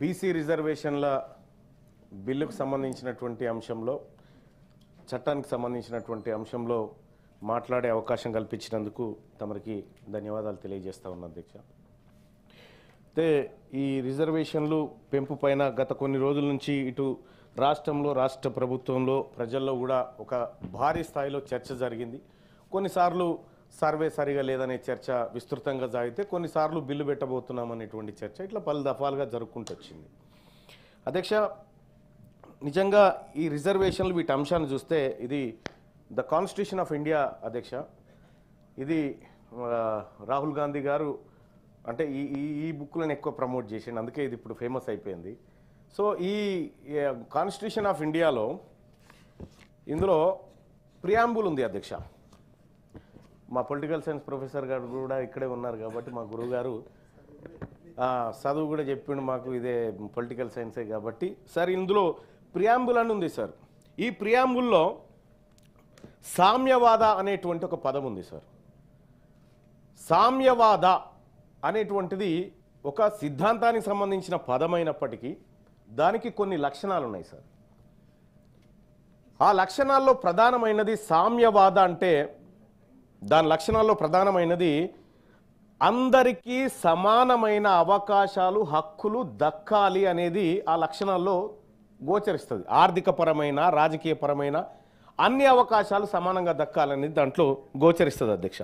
BC రిజర్వేషన్ల బిల్లుకు సంబంధించినటువంటి అంశంలో చట్టానికి సంబంధించినటువంటి అంశంలో మాట్లాడే అవకాశం కల్పించినందుకు తమరికి ధన్యవాదాలు తెలియజేస్తా ఉన్నా అధ్యక్ష. అయితే ఈ రిజర్వేషన్లు పెంపు పైన గత కొన్ని రోజుల నుంచి ఇటు రాష్ట్రంలో రాష్ట్ర ప్రభుత్వంలో ప్రజల్లో కూడా ఒక భారీ స్థాయిలో చర్చ జరిగింది. కొన్నిసార్లు సర్వే సరిగా లేదనే చర్చ విస్తృతంగా సాగితే కొన్నిసార్లు బిల్లు పెట్టబోతున్నాం అనేటువంటి చర్చ ఇట్లా పలు దఫాలుగా జరుపుకుంటూ వచ్చింది. అధ్యక్ష, నిజంగా ఈ రిజర్వేషన్లు వీటి అంశాన్ని చూస్తే ఇది ద కాన్స్టిట్యూషన్ ఆఫ్ ఇండియా అధ్యక్ష. ఇది రాహుల్ గాంధీ గారు అంటే ఈ బుక్లను ఎక్కువ ప్రమోట్ చేసిండు, అందుకే ఇది ఇప్పుడు ఫేమస్ అయిపోయింది. సో ఈ కాన్స్టిట్యూషన్ ఆఫ్ ఇండియాలో ఇందులో ప్రియాంబుల్ ఉంది అధ్యక్ష. మా పొలిటికల్ సైన్స్ ప్రొఫెసర్ గారు కూడా ఇక్కడే ఉన్నారు కాబట్టి మా గురువు గారు చదువు కూడా చెప్పిండు మాకు, ఇదే పొలిటికల్ సైన్సే కాబట్టి. సార్ ఇందులో ప్రియాంబుల్ అని ఉంది సార్. ఈ ప్రియాంబుల్లో సామ్యవాద అనేటువంటి ఒక పదం ఉంది సార్. సామ్యవాద అనేటువంటిది ఒక సిద్ధాంతానికి సంబంధించిన పదమైనప్పటికీ దానికి కొన్ని లక్షణాలు ఉన్నాయి సార్. ఆ లక్షణాల్లో ప్రధానమైనది సామ్యవాద అంటే దాని లక్షణాల్లో ప్రధానమైనది అందరికీ సమానమైన అవకాశాలు హక్కులు దక్కాలి అనేది ఆ లక్షణాల్లో గోచరిస్తుంది. ఆర్థికపరమైన రాజకీయపరమైన అన్ని అవకాశాలు సమానంగా దక్కాలనేది దాంట్లో గోచరిస్తుంది అధ్యక్ష.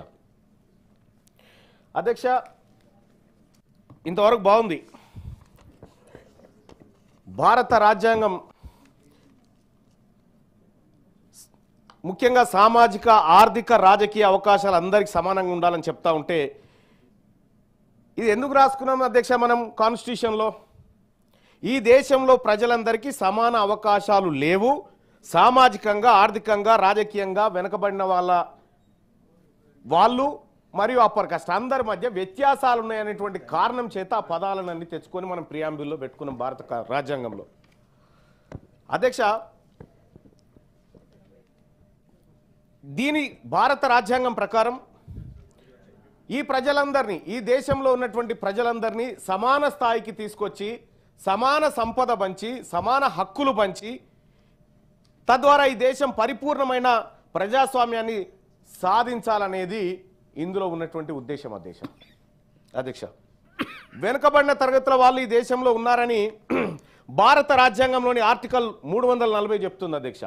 అధ్యక్ష, ఇంతవరకు బాగుంది. భారత రాజ్యాంగం ముఖ్యంగా సామాజిక ఆర్థిక రాజకీయ అవకాశాలు అందరికీ సమానంగా ఉండాలని చెప్తా ఉంటే ఇది ఎందుకు రాసుకున్నాం అధ్యక్ష మనం కాన్స్టిట్యూషన్లో? ఈ దేశంలో ప్రజలందరికీ సమాన అవకాశాలు లేవు, సామాజికంగా ఆర్థికంగా రాజకీయంగా వెనుకబడిన వాళ్ళు మరియు అప్పర్ కాస్ట్ అందరి మధ్య వ్యత్యాసాలు ఉన్నాయనేటువంటి కారణం చేత ఆ పదాలన్నీ తెచ్చుకొని మనం ప్రియాంబుల్లో పెట్టుకున్నాం భారత రాజ్యాంగంలో. అధ్యక్ష, దీని భారత రాజ్యాంగం ప్రకారం ఈ ప్రజలందరినీ, ఈ దేశంలో ఉన్నటువంటి ప్రజలందరినీ సమాన స్థాయికి తీసుకొచ్చి సమాన సంపద పంచి సమాన హక్కులు పంచి తద్వారా ఈ దేశం పరిపూర్ణమైన ప్రజాస్వామ్యాన్ని సాధించాలనేది ఇందులో ఉన్నటువంటి ఉద్దేశం అధ్యక్ష. వెనుకబడిన తరగతుల వాళ్ళు ఈ దేశంలో ఉన్నారని భారత రాజ్యాంగంలోని ఆర్టికల్ 340 చెప్తుంది అధ్యక్ష.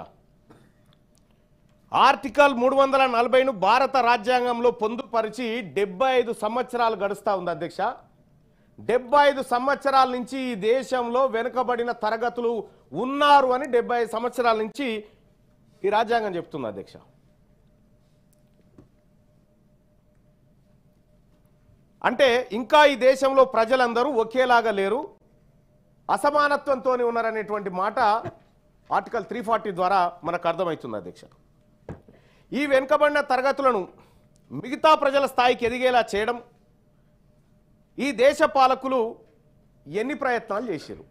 ఆర్టికల్ 340ను భారత రాజ్యాంగంలో పొందుపరిచి 75 సంవత్సరాలు గడుస్తూ ఉంది అధ్యక్ష. 75 సంవత్సరాల నుంచి ఈ దేశంలో వెనుకబడిన తరగతులు ఉన్నారు అని 75 సంవత్సరాల నుంచి ఈ రాజ్యాంగం చెప్తుంది అధ్యక్ష. అంటే ఇంకా ఈ దేశంలో ప్రజలందరూ ఒకేలాగా లేరు, అసమానత్వంతో ఉన్నారనేటువంటి మాట ఆర్టికల్ 340 ద్వారా మనకు అర్థమవుతుంది అధ్యక్ష. ఈ వెనుకబడిన తరగతులను మిగతా ప్రజల స్థాయికి ఎదిగేలా చేయడం ఈ దేశ పాలకులు ఎన్ని ప్రయత్నాలు చేశారు.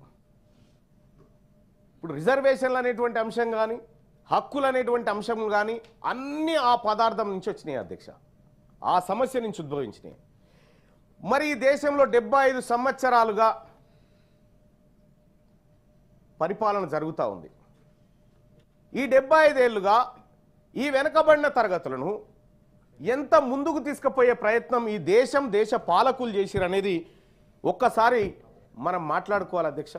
ఇప్పుడు రిజర్వేషన్లు అనేటువంటి అంశం కానీ హక్కులు అనేటువంటి అంశం కానీ అన్నీ ఆ పదార్థం నుంచి వచ్చినాయి అధ్యక్ష, ఆ సమస్య నుంచి ఉద్భవించినాయి. మరి ఈ దేశంలో 75 సంవత్సరాలుగా పరిపాలన జరుగుతూ ఉంది. ఈ 75 ఏళ్ళుగా ఈ వెనుకబడిన తరగతులను ఎంత ముందుకు తీసుకుపోయే ప్రయత్నం ఈ దేశ పాలకులు చేసిరు అనేది ఒక్కసారి మనం మాట్లాడుకోవాలి అధ్యక్ష.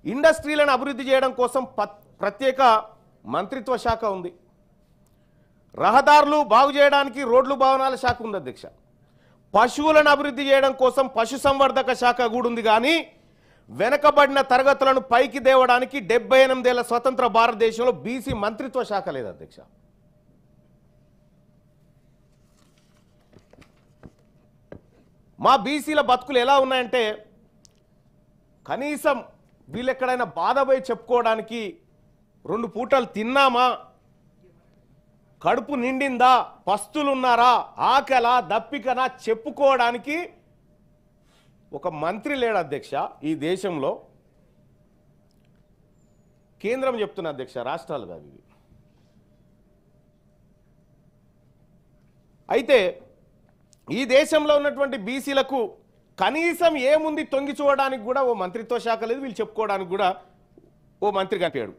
ఇండస్ట్రీలను అభివృద్ధి చేయడం కోసం ప్రత్యేక మంత్రిత్వ శాఖ ఉంది. రహదారులు బాగు చేయడానికి రోడ్లు భవనాల శాఖ ఉంది అధ్యక్ష. పశువులను అభివృద్ధి చేయడం కోసం పశుసంవర్ధక శాఖ కూడా ఉంది. కానీ వెనకబడిన తరగతులను పైకి దేవడానికి 78 ఏళ్ల స్వతంత్ర భారతదేశంలో బీసీ మంత్రిత్వ శాఖ లేదు అధ్యక్ష. మా బీసీల బతుకులు ఎలా ఉన్నాయంటే కనీసం వీళ్ళు ఎక్కడైనా బాధపై చెప్పుకోవడానికి 2 పూటలు తిన్నామా, కడుపు నిండిందా, పస్తులున్నారా, ఆకలా దప్పికనా చెప్పుకోవడానికి ఒక మంత్రి లేడు అధ్యక్ష. ఈ దేశంలో కేంద్రం చెప్తున్న అధ్యక్ష, రాష్ట్రాలు కాదు ఇవి. అయితే ఈ దేశంలో ఉన్నటువంటి బీసీలకు కనీసం ఏముంది తొంగి చూడడానికి కూడా ఓ మంత్రిత్వ శాఖ లేదు, వీళ్ళు చెప్పుకోవడానికి కూడా ఓ మంత్రి కనిపించాడు.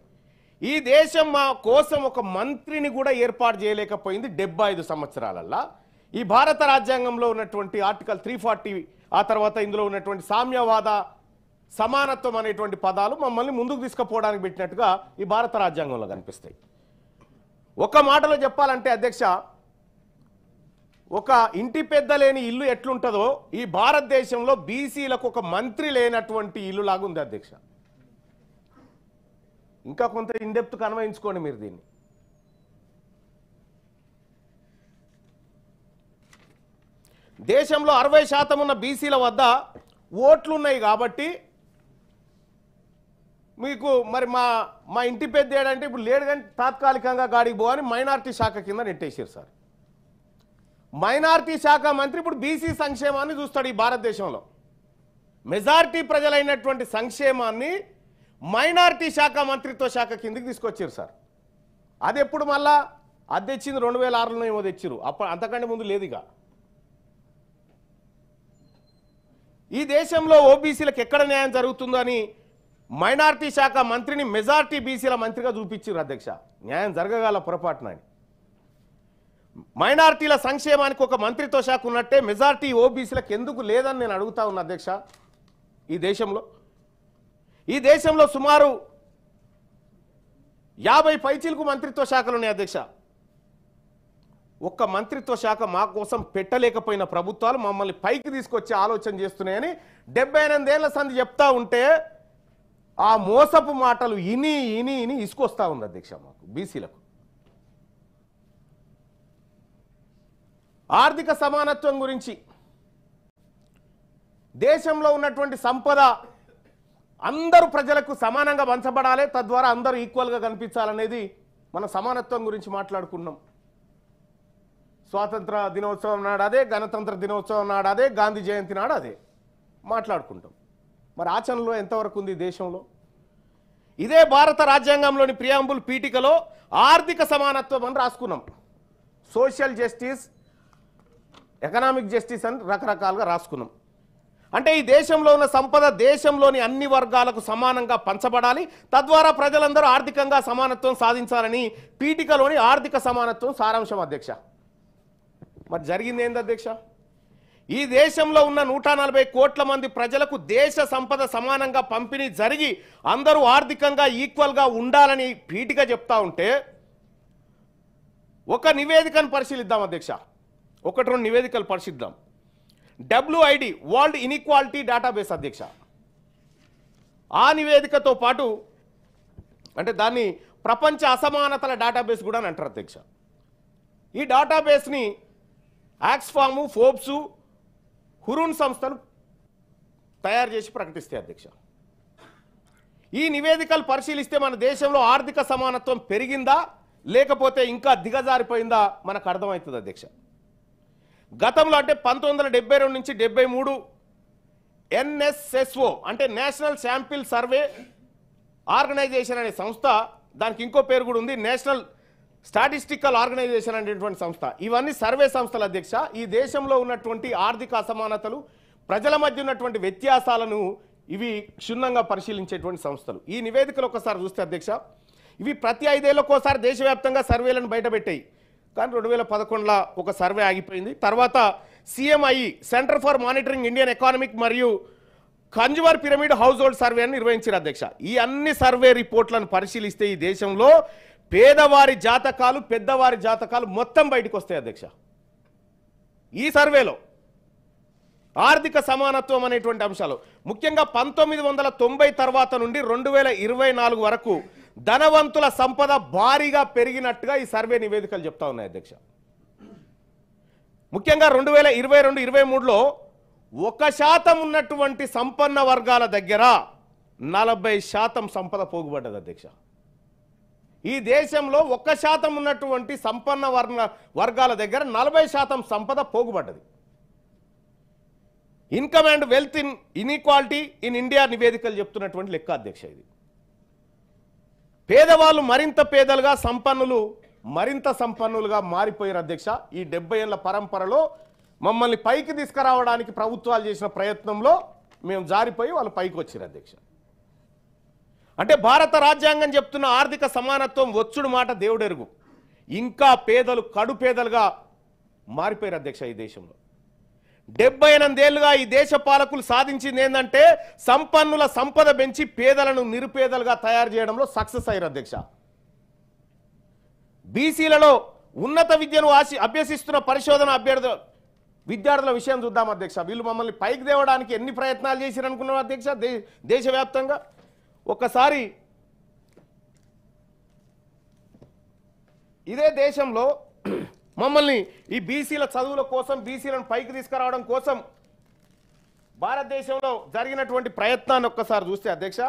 ఈ దేశం మా కోసం ఒక మంత్రిని కూడా ఏర్పాటు చేయలేకపోయింది 75 సంవత్సరాలల్లా. ఈ భారత రాజ్యాంగంలో ఉన్నటువంటి ఆర్టికల్ 340 ఆ తర్వాత ఇందులో ఉన్నటువంటి సామ్యవాద సమానత్వం అనేటువంటి పదాలు మమ్మల్ని ముందుకు తీసుకుపోవడానికి పెట్టినట్టుగా ఈ భారత రాజ్యాంగంలో కనిపిస్తాయి. ఒక మాటలో చెప్పాలంటే అధ్యక్ష, ఒక ఇంటి పెద్ద లేని ఇల్లు ఎట్లుంటుందో ఈ భారతదేశంలో బీసీలకు ఒక మంత్రి లేనటువంటి ఇల్లు లాగా ఉంది అధ్యక్ష. ఇంకా కొంత ఇన్డెప్త్ కన్వయించుకోండి మీరు దీన్ని. దేశంలో 60% ఉన్న బీసీల వద్ద ఓట్లు ఉన్నాయి కాబట్టి మీకు మరి మా ఇంటి పెద్ద ఏడంటే ఇప్పుడు లేడు కానీ తాత్కాలికంగా గాడికి పోవని మైనారిటీ శాఖ కింద నెట్టేసారు సార్. మైనారిటీ శాఖ మంత్రి ఇప్పుడు బీసీ సంక్షేమాన్ని చూస్తాడు. ఈ భారతదేశంలో మెజారిటీ ప్రజలైనటువంటి సంక్షేమాన్ని మైనారిటీ శాఖ మంత్రిత్వ శాఖ కిందకి తీసుకొచ్చారు సార్. అది ఎప్పుడు మళ్ళా అది తెచ్చింది 2006లో ఏమో తెచ్చిరు, అప్పుడు అంతకంటే ముందు లేదు. ఇక ఈ దేశంలో ఓబీసీలకు ఎక్కడ న్యాయం జరుగుతుందో అని మైనారిటీ శాఖ మంత్రిని మెజారిటీ బీసీల మంత్రిగా చూపించారు అధ్యక్ష. న్యాయం జరగగల పొరపాటున మైనారిటీల సంక్షేమానికి ఒక మంత్రిత్వ శాఖ ఉన్నట్టే మెజారిటీ ఓబీసీలకు ఎందుకు లేదని నేను అడుగుతా ఉన్నా అధ్యక్ష. ఈ దేశంలో సుమారు 50 పైచీలకు మంత్రిత్వ శాఖలు ఉన్నాయి అధ్యక్ష. ఒక్క మంత్రిత్వ శాఖ మా కోసం పెట్టలేకపోయిన ప్రభుత్వాలు మమ్మల్ని పైకి తీసుకొచ్చి ఆలోచన చేస్తున్నాయని 78 ఏళ్ల సంది చెప్తా ఉంటే ఆ మోసపు మాటలు ఇని ఇని ఇని ఇసుకొస్తా ఉంది అధ్యక్ష మాకు బీసీలకు. ఆర్థిక సమానత్వం గురించి దేశంలో ఉన్నటువంటి సంపద అందరూ ప్రజలకు సమానంగా పంచబడాలి, తద్వారా అందరూ ఈక్వల్గా కనిపించాలనేది మన సమానత్వం గురించి మాట్లాడుకున్నాం. స్వాతంత్ర దినోత్సవం నాడు అదే, గణతంత్ర దినోత్సవం నాడు అదే, గాంధీ జయంతి నాడు అదే మాట్లాడుకుంటాం. మరి ఆచరణలో ఎంతవరకు ఉంది దేశంలో? ఇదే భారత రాజ్యాంగంలోని ప్రియాంబుల్ పీఠికలో ఆర్థిక సమానత్వం అని రాసుకున్నాం. సోషల్ జస్టిస్, ఎకనామిక్ జస్టిస్ అని రకరకాలుగా రాసుకున్నాం. అంటే ఈ దేశంలో ఉన్న సంపద దేశంలోని అన్ని వర్గాలకు సమానంగా పంచబడాలి, తద్వారా ప్రజలందరూ ఆర్థికంగా సమానత్వం సాధించాలని పీఠికలోని ఆర్థిక సమానత్వం సారాంశం అధ్యక్ష. మరి జరిగింది ఏంది అధ్యక్ష? ఈ దేశంలో ఉన్న 140 కోట్ల మంది ప్రజలకు దేశ సంపద సమానంగా పంపిణీ జరిగి అందరూ ఆర్థికంగా ఈక్వల్గా ఉండాలని పీఠిక చెప్తా ఉంటే ఒక నివేదికను పరిశీలిద్దాం అధ్యక్ష. 1-2 నివేదికలు పరిశీలిద్దాం. WID వరల్డ్ ఇన్ఈక్వాలిటీ డేటాబేస్ అధ్యక్ష. ఆ నివేదికతో పాటు అంటే దాన్ని ప్రపంచ అసమానతల డేటాబేస్ కూడా అని అంటారు అధ్యక్ష. ఈ డేటాబేస్ని ఆక్స్ఫాము, ఫోర్బ్సు, హురూన్ సంస్థలు తయారు చేసి ప్రకటిస్తాయి అధ్యక్ష. ఈ నివేదికలు పరిశీలిస్తే మన దేశంలో ఆర్థిక సమానత్వం పెరిగిందా లేకపోతే ఇంకా దిగజారిపోయిందా మనకు అర్థమవుతుంది అధ్యక్ష. గతంలో అంటే 1972 నుంచి 73 NSSO అంటే నేషనల్ శాంపిల్ సర్వే ఆర్గనైజేషన్ అనే సంస్థ, దానికి ఇంకో పేరు కూడా ఉంది, నేషనల్ స్టాటిస్టికల్ ఆర్గనైజేషన్ అనేటువంటి సంస్థ. ఇవన్నీ సర్వే సంస్థలు అధ్యక్ష. ఈ దేశంలో ఉన్నటువంటి ఆర్థిక అసమానతలు, ప్రజల మధ్య ఉన్నటువంటి వ్యత్యాసాలను ఇవి క్షుణ్ణంగా పరిశీలించేటువంటి సంస్థలు. ఈ నివేదికలు ఒకసారి చూస్తే అధ్యక్ష, ఇవి ప్రతి 5 ఏళ్ళకోసారి దేశవ్యాప్తంగా సర్వేలను బయటపెట్టాయి. కానీ 2011లో ఒక సర్వే ఆగిపోయింది. తర్వాత CMI centre for monitoring Indian economic మరియు consumer pyramid household survey అని నిర్వహించారు అధ్యక్ష. ఈ అన్ని సర్వే రిపోర్ట్లను పరిశీలిస్తే ఈ దేశంలో పేదవారి జాతకాలు, పెద్దవారి జాతకాలు మొత్తం బయటకు వస్తాయి అధ్యక్ష. ఈ సర్వేలో ఆర్థిక సమానత్వం అనేటువంటి అంశాలు ముఖ్యంగా 1990 తర్వాత నుండి 2024 వరకు ధనవంతుల సంపద భారీగా పెరిగినట్టుగా ఈ సర్వే నివేదికలు చెప్తా ఉన్నాయి అధ్యక్ష. ముఖ్యంగా 2022-23లో 1% ఉన్నటువంటి సంపన్న వర్గాల దగ్గర 40% సంపద పోగుబడ్డది అధ్యక్ష. ఈ దేశంలో 1% ఉన్నటువంటి సంపన్న వర్గాల దగ్గర 40% సంపద పోగుబడ్డది. Income and wealth inequality in India నివేదికలు చెప్తున్నటువంటి లెక్క అధ్యక్ష. ఇది పేదవాళ్ళు మరింత పేదలుగా, సంపన్నులు మరింత సంపన్నులుగా మారిపోయారు అధ్యక్ష. ఈ 70 ఏళ్ల పరంపరలో మమ్మల్ని పైకి తీసుకురావడానికి ప్రభుత్వాలు చేసిన ప్రయత్నంలో మేము జారిపోయి వాళ్ళు పైకి వచ్చారు అధ్యక్ష. అంటే భారత రాజ్యాంగం చెప్తున్న ఆర్థిక సమానత్వం వచ్చుడు మాట దేవుడెరుగు, ఇంకా పేదలు కడు పేదలుగా మారిపోయారు అధ్యక్ష. ఈ దేశంలో 78 ఏళ్లుగా ఈ దేశ పాలకులు సాధించింది ఏంటంటే సంపన్నుల సంపద పెంచి పేదలను నిరుపేదలుగా తయారు చేయడంలో సక్సెస్ అయ్యారు అధ్యక్ష. బీసీలలో ఉన్నత విద్యను అభ్యసిస్తున్న పరిశోధన విద్యార్థుల విషయం చూద్దాం అధ్యక్ష. వీళ్ళు మమ్మల్ని పైకి తేవడానికి ఎన్ని ప్రయత్నాలు చేశారు అనుకున్నాం అధ్యక్ష దేశవ్యాప్తంగా. ఒకసారి ఇదే దేశంలో మమ్మల్ని ఈ బీసీల చదువుల కోసం, బీసీలను పైకి తీసుకురావడం కోసం భారతదేశంలో జరిగినటువంటి ప్రయత్నాన్ని ఒక్కసారి చూస్తే అధ్యక్ష,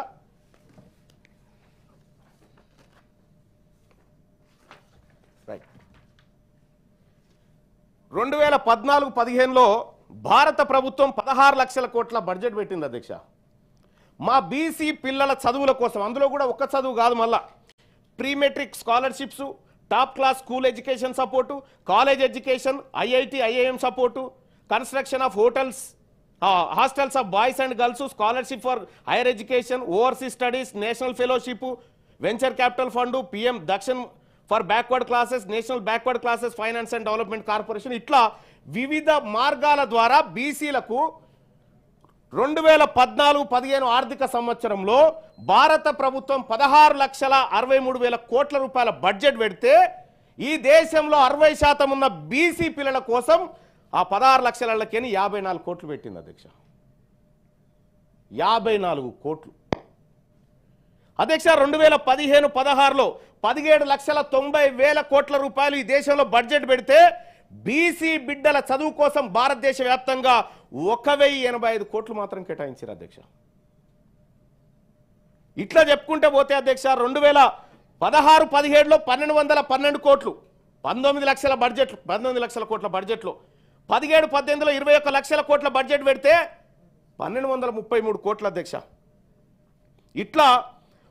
రైట్ 2014-15లో భారత ప్రభుత్వం 16 లక్షల కోట్ల బడ్జెట్ పెట్టింది అధ్యక్ష. మా బీసీ పిల్లల చదువుల కోసం, అందులో కూడా ఒక్క చదువు కాదు, మళ్ళా pre matric scholarships, top class school education support, college education, IIT IIM support, construction of hotels, hostels of boys and girls, scholarship for higher education, overseas studies, national fellowship, venture capital fund, PM Dakshin for backward classes, national backward classes finance and development corporation, ఇట్లా వివిధ మార్గాల ద్వారా బీసీలకు 2014-15 ఆర్థిక సంవత్సరంలో భారత ప్రభుత్వం 16,63,000 కోట్ల రూపాయల బడ్జెట్ పెడితే ఈ దేశంలో 60% ఉన్న బీసీ పిల్లల కోసం ఆ 16 లక్షలకి 54 కోట్లు పెట్టింది అధ్యక్ష. 54 కోట్లు అధ్యక్ష. 2015-16లో 17,90,000 కోట్ల రూపాయలు ఈ దేశంలో బడ్జెట్ పెడితే బీసీ బిడ్డల చదువు కోసం భారతదేశ వ్యాప్తంగా 1,085 కోట్లు మాత్రం కేటాయించారు అధ్యక్ష. ఇట్లా చెప్పుకుంటే పోతే అధ్యక్ష 2016-17లో 1,212 కోట్లు, 19 లక్షల బడ్జెట్, 19 లక్షల కోట్ల బడ్జెట్లో 17-18లో 21 లక్షల కోట్ల బడ్జెట్ పెడితే 1,233 కోట్ల అధ్యక్ష. ఇట్లా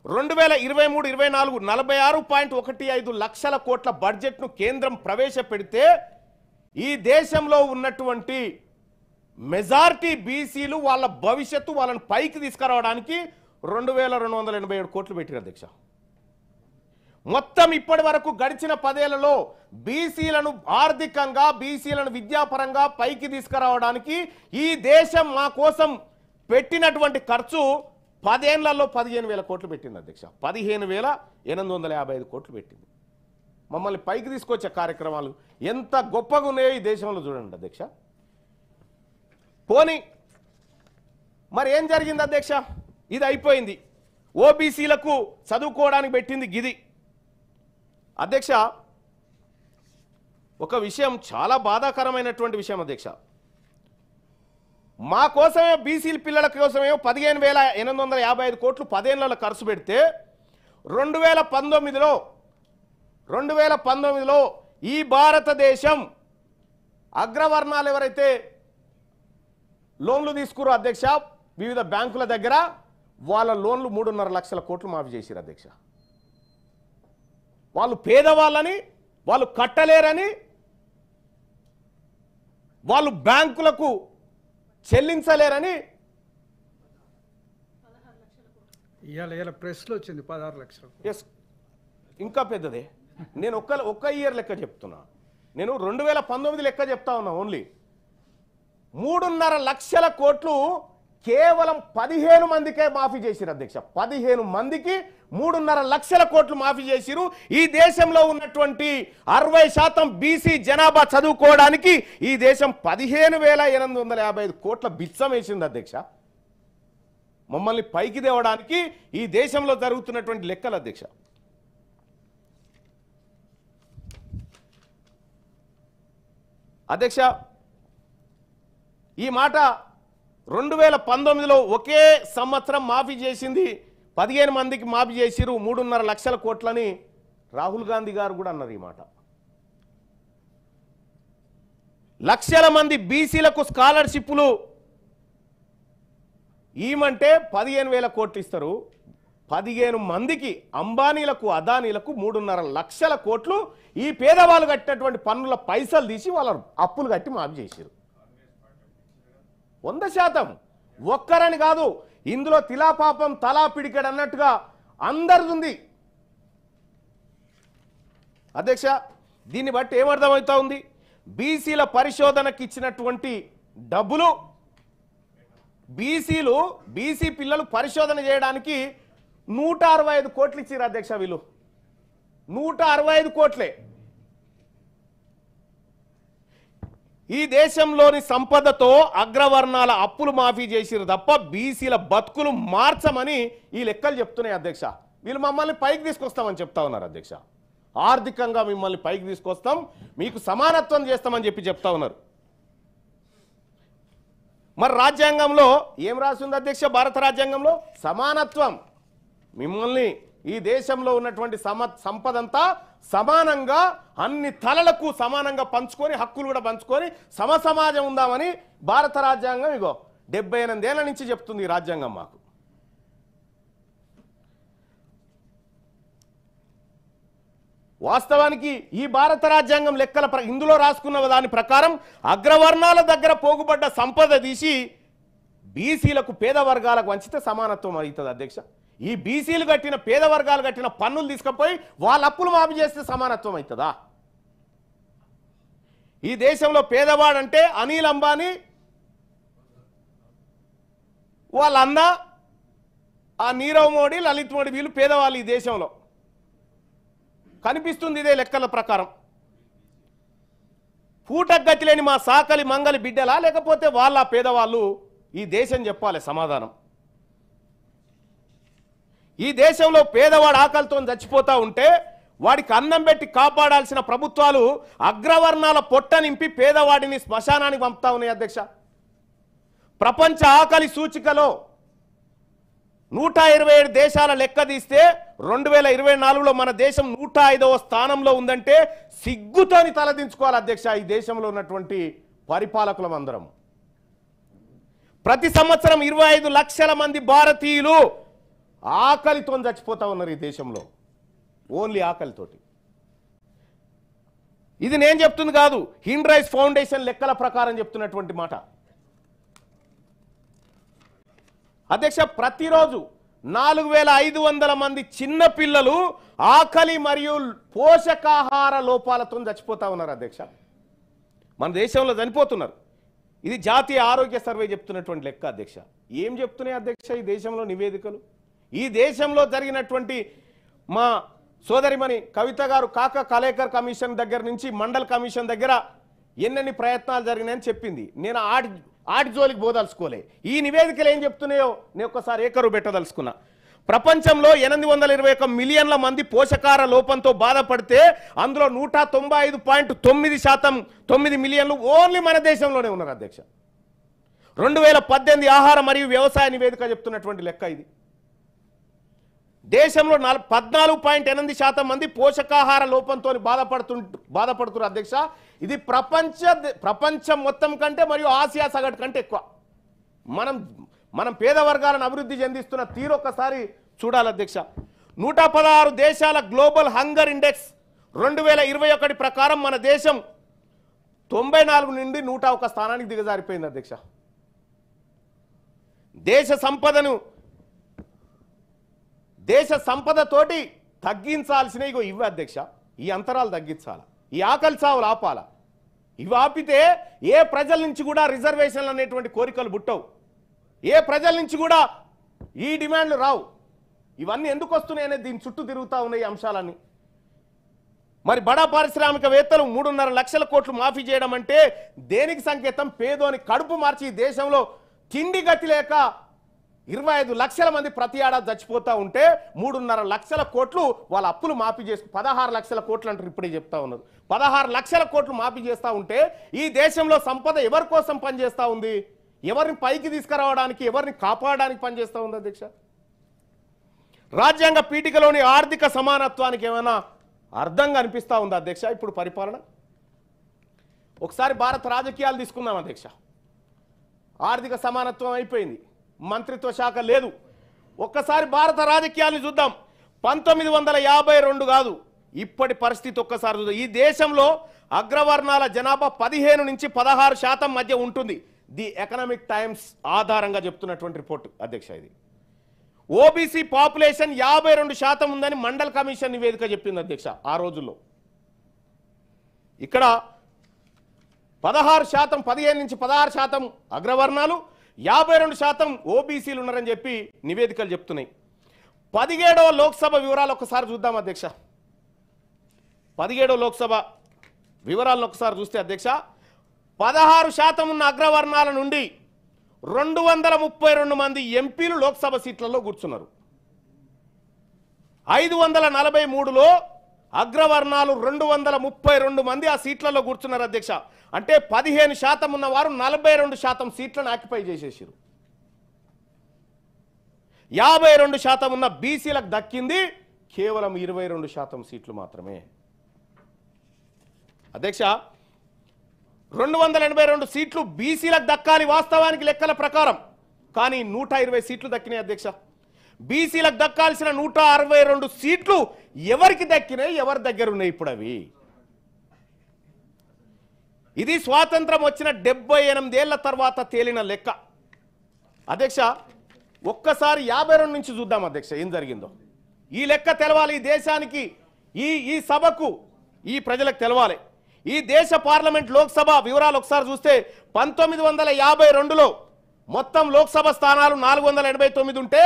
2023-24 46.15 లక్షల కోట్ల బడ్జెట్ను కేంద్రం ప్రవేశపెడితే ఈ దేశంలో ఉన్నటువంటి మెజారిటీ బీసీలు వాళ్ళ భవిష్యత్తు, వాళ్ళని పైకి తీసుకురావడానికి 2,287 కోట్లు పెట్టారు అధ్యక్ష. మొత్తం ఇప్పటి వరకు గడిచిన 10 ఏళ్లలో బీసీలను ఆర్థికంగా, బీసీలను విద్యాపరంగా పైకి తీసుకురావడానికి ఈ దేశం మా కోసం పెట్టినటువంటి ఖర్చు 10 ఏళ్లలో 15,000 కోట్లు పెట్టింది అధ్యక్ష. 15,855 కోట్లు పెట్టింది. మమ్మల్ని పైకి తీసుకొచ్చే కార్యక్రమాలు ఎంత గొప్పగా ఉన్నాయో ఈ దేశంలో చూడండి అధ్యక్ష. పోనీ మరి ఏం జరిగింది అధ్యక్ష? ఇది అయిపోయింది. ఓబీసీలకు చదువుకోవడానికి పెట్టింది గిది అధ్యక్ష. ఒక విషయం, చాలా బాధాకరమైనటువంటి విషయం అధ్యక్ష. మా కోసమే, బీసీల పిల్లల కోసమే 15,855 కోట్లు 10 ఏళ్లలో ఖర్చు పెడితే 2019లో ఈ భారతదేశం అగ్రవర్ణాలు ఎవరైతే లోన్లు తీసుకురో అధ్యక్ష వివిధ బ్యాంకుల దగ్గర, వాళ్ళ లోన్లు 3.5 లక్షల కోట్లు మాఫీ చేశారు అధ్యక్ష. వాళ్ళు పేదవాళ్ళని, వాళ్ళు కట్టలేరని, వాళ్ళు బ్యాంకులకు చెల్లించలేరని ఇవాళ ప్రెస్లో వచ్చింది 16 లక్షలు. ఎస్, ఇంకా పెద్దదే. నేను ఒక్క ఇయర్ లెక్క చెప్తున్నా. నేను 2019 లెక్క చెప్తా ఉన్నా. ఓన్లీ 3.5 లక్షల కోట్లు కేవలం 15 మందికే మాఫీ చేసిరు అధ్యక్ష. 15 మందికి 3.5 లక్షల కోట్లు మాఫీ చేసిరు. ఈ దేశంలో ఉన్నటువంటి 60% బీసీ జనాభా చదువుకోవడానికి ఈ దేశం 15,855 కోట్ల బిచ్చం వేసింది అధ్యక్ష. మమ్మల్ని పైకి తేవడానికి ఈ దేశంలో జరుగుతున్నటువంటి లెక్కలు అధ్యక్ష. అధ్యక్ష, ఈ మాట 2019లో ఒకే సంవత్సరం మాఫీ చేసింది 15 మందికి మాఫీ చేసిరు 3.5 లక్షల కోట్లని రాహుల్ గాంధీ గారు కూడా అన్నారు. ఈ మాట లక్షల మంది బీసీలకు స్కాలర్షిప్లు ఈమంటే 15,000 కోట్లు ఇస్తారు. 15 మందికి అంబానీలకు అదానీలకు 3.5 లక్షల కోట్లు ఈ పేదవాళ్ళు కట్టినటువంటి పన్నుల పైసలు తీసి వాళ్ళ అప్పులు కట్టి మాఫీ చేశారు. 100%. ఒక్కరని కాదు, ఇందులో తిలాపాపం తలా పిడికెడు అన్నట్టుగా అందరిది ఉంది. అధ్యక్ష, దీన్ని బట్టి ఏమర్థమవుతా ఉంది? బీసీల పరిశోధనకి ఇచ్చినటువంటి డబ్బులు బీసీ పిల్లలు పరిశోధన చేయడానికి 165 కోట్లు ఇచ్చారు అధ్యక్ష. వీళ్ళు 165 కోట్లే. ఈ దేశంలోని సంపదతో అగ్రవర్ణాల అప్పులు మాఫీ చేసిరు తప్ప బీసీల బతుకులు మార్చమని ఈ లెక్కలు చెప్తున్నాయి అధ్యక్ష. వీళ్ళు మమ్మల్ని పైకి తీసుకొస్తామని చెప్తా ఉన్నారు అధ్యక్ష. ఆర్థికంగా మిమ్మల్ని పైకి తీసుకొస్తాం, మీకు సమానత్వం చేస్తామని చెప్తా ఉన్నారు. మరి రాజ్యాంగంలో ఏం రాసింది అధ్యక్ష? భారత రాజ్యాంగంలో సమానత్వం. మిమ్మల్ని ఈ దేశంలో ఉన్నటువంటి సంపదంతా సమానంగా అన్ని తలలకు సమానంగా పంచుకొని హక్కులు కూడా పంచుకొని సమాజం ఉందామని భారత రాజ్యాంగం 78 ఏళ్ల నుంచి చెప్తుంది ఈ రాజ్యాంగం మాకు. వాస్తవానికి ఈ భారత రాజ్యాంగం లెక్కల ఇందులో రాసుకున్న దాని ప్రకారం అగ్రవర్ణాల దగ్గర పోగుబడ్డ సంపద తీసి బీసీలకు పేద వర్గాలకు వంచితే సమానత్వం అవుతుంది అధ్యక్ష. ఈ బీసీలు కట్టిన పేద వర్గాలు కట్టిన పన్నులు తీసుకుపోయి వాళ్ళ అప్పులు మాఫీ చేస్తే సమానత్వం అవుతుందా? ఈ దేశంలో పేదవాడంటే అనిల్ అంబానీ వాళ్ళ అన్న ఆ నీరవ్ మోడీ, లలిత్ మోడీ, వీళ్ళు పేదవాళ్ళు ఈ దేశంలో. కనిపిస్తుంది ఇదే లెక్కల ప్రకారం. పూటగతి లేని మా సాకలి మంగలి బిడ్డలా, లేకపోతే వాళ్ళ పేదవాళ్ళు? ఈ దేశం చెప్పాలి సమాధానం. ఈ దేశంలో పేదవాడు ఆకలితో చచ్చిపోతా ఉంటే వాడికి అన్నం పెట్టి కాపాడాల్సిన ప్రభుత్వాలు అగ్రవర్ణాల పొట్ట నింపి పేదవాడిని శ్మశానానికి పంపుతా ఉన్నాయి అధ్యక్ష. ప్రపంచ ఆకలి సూచికలో 127 దేశాల లెక్క తీస్తే 2024లో మన దేశం 105వ స్థానంలో ఉందంటే సిగ్గుతోని తలదించుకోవాలి అధ్యక్ష. ఈ దేశంలో ఉన్నటువంటి పరిపాలకులం అందరం. ప్రతి సంవత్సరం 25 లక్షల మంది భారతీయులు ఆకలితో చచ్చిపోతా ఉన్నారు ఈ దేశంలో, ఓన్లీ ఆకలితోటి. ఇది నేను చెప్తుంది కాదు, హ్యూమన్ రైట్స్ ఫౌండేషన్ లెక్కల ప్రకారం చెప్తున్నటువంటి మాట అధ్యక్ష. ప్రతిరోజు 4500 మంది చిన్న పిల్లలు ఆకలి మరియు పోషకాహార లోపాలతో చచ్చిపోతా ఉన్నారు అధ్యక్ష. మన దేశంలో చనిపోతున్నారు. ఇది జాతీయ ఆరోగ్య సర్వే చెప్తున్నటువంటి లెక్క అధ్యక్ష. ఏం చెప్తున్నాయి అధ్యక్ష ఈ దేశంలో నివేదికలు? ఈ దేశంలో జరిగినటువంటి మా సోదరిమణి కవిత గారు కాక కలేకర్ కమిషన్ దగ్గర నుంచి మండల్ కమిషన్ దగ్గర ఎన్నెన్ని ప్రయత్నాలు జరిగినాయని చెప్పింది. నేను ఆడి జోలికి పోదలుచుకోలే. ఈ నివేదికలు ఏం చెప్తున్నాయో నేను ఒక్కసారి ఏకరు పెట్టదలుచుకున్నా. ప్రపంచంలో 821 మిలియన్ల మంది పోషకాహార లోపంతో బాధపడితే అందులో 195.9% 9 మిలియన్లు ఓన్లీ మన దేశంలోనే ఉన్నారు అధ్యక్ష. 2018 ఆహార మరియు వ్యవసాయ నివేదిక చెప్తున్నటువంటి లెక్క ఇది. దేశంలో 14.8% మంది పోషకాహార లోపంతో బాధపడుతున్నారు అధ్యక్ష. ఇది ప్రపంచం మొత్తం కంటే మరియు ఆసియా సగటు కంటే ఎక్కువ. మనం పేద వర్గాలను అభివృద్ధి చెందిస్తున్న తీరు ఒక్కసారి చూడాలి అధ్యక్ష. 116 దేశాల గ్లోబల్ హంగర్ ఇండెక్స్ 2021 ప్రకారం మన దేశం 94 నుండి 101 స్థానానికి దిగజారిపోయింది అధ్యక్ష. దేశ సంపదతోటి తగ్గించాల్సిన ఇవి అధ్యక్ష. ఈ అంతరాలు తగ్గించాలి, ఈ ఆకలి చావులు ఆపాల. ఇవి ఆపితే ఏ ప్రజల నుంచి కూడా రిజర్వేషన్లు అనేటువంటి కోరికలు పుట్టవు, ఏ ప్రజల నుంచి కూడా ఈ డిమాండ్లు రావు. ఇవన్నీ ఎందుకు వస్తున్నాయి అనేది దీని చుట్టూ తిరుగుతూ ఉన్నాయి ఈ అంశాలన్నీ. మరి బడా పారిశ్రామికవేత్తలు 3.5 లక్షల కోట్లు మాఫీ చేయడం అంటే దేనికి సంకేతం? పేదోని కడుపు మార్చి ఈ దేశంలో తిండి గతి లేక 25 లక్షల మంది ప్రతి ఏడాది చచ్చిపోతూ ఉంటే 3.5 లక్షల కోట్లు వాళ్ళ అప్పులు మాఫీ చేసి 16 లక్షల కోట్లు అంటారు. ఇప్పుడే చెప్తా ఉన్నారు 16 లక్షల కోట్లు మాఫీ చేస్తూ ఉంటే ఈ దేశంలో సంపద ఎవరి కోసం పనిచేస్తూ ఉంది? ఎవరిని పైకి తీసుకురావడానికి, ఎవరిని కాపాడడానికి పనిచేస్తూ ఉంది అధ్యక్ష? రాజ్యాంగ పీఠికలోని ఆర్థిక సమానత్వానికి ఏమైనా అర్థంగా అనిపిస్తూ ఉందా అధ్యక్ష ఇప్పుడు పరిపాలన? ఒకసారి భారత రాజకీయాలు తీసుకుందాం అధ్యక్ష. ఆర్థిక సమానత్వం అయిపోయింది, మంత్రిత్వ శాఖ లేదు, ఒక్కసారి భారత రాజకీయాలను చూద్దాం. 1952 కాదు, ఇప్పటి పరిస్థితి ఒక్కసారి చూద్దాం. ఈ దేశంలో అగ్రవర్ణాల జనాభా 15 నుంచి 16% మధ్య ఉంటుంది. ది ఎకనామిక్ టైమ్స్ ఆధారంగా చెప్తున్నటువంటి రిపోర్ట్ అధ్యక్ష. ఇది ఓబీసీ పాపులేషన్ 52% ఉందని మండల్ కమిషన్ నివేదిక చెప్పింది అధ్యక్ష ఆ రోజుల్లో. ఇక్కడ 16%, 15 నుంచి 16% అగ్రవర్ణాలు, 52% ఓబీసీలు ఉన్నారని చెప్పి నివేదికలు చెప్తున్నాయి. 17వ లోక్సభ వివరాలు ఒకసారి చూద్దాం అధ్యక్ష. 17వ లోక్సభ వివరాలను ఒకసారి చూస్తే అధ్యక్ష, 16% ఉన్న అగ్రవర్ణాల నుండి 232 మంది ఎంపీలు లోక్సభ సీట్లలో కూర్చున్నారు. 543లో అగ్రవర్ణాలు 232 మంది ఆ సీట్లలో కూర్చున్నారు అధ్యక్ష. అంటే 15% ఉన్నవారు 42% సీట్లను ఆక్యుపై చేసేసారు. 52% ఉన్న బీసీలకు దక్కింది కేవలం 22% సీట్లు మాత్రమే అధ్యక్ష. 282 సీట్లు బీసీలకు దక్కాలి వాస్తవానికి లెక్కల ప్రకారం, కానీ 120 సీట్లు దక్కినాయి అధ్యక్ష. బీసీలకు దక్కాల్సిన 162 సీట్లు ఎవరికి దక్కినాయి, ఎవరి దగ్గర ఉన్నాయి ఇప్పుడు అవి? ఇది స్వాతంత్రం వచ్చిన 78 ఏళ్ల తర్వాత తేలిన లెక్క అధ్యక్ష. ఒక్కసారి 52 నుంచి చూద్దాం అధ్యక్ష ఏం జరిగిందో. ఈ లెక్క తెలవాలి ఈ దేశానికి, ఈ సభకు, ఈ ప్రజలకు తెలవాలి. ఈ దేశ పార్లమెంట్ లోక్సభ వివరాలు ఒకసారి చూస్తే 1952లో మొత్తం లోక్సభ స్థానాలు 489 ఉంటే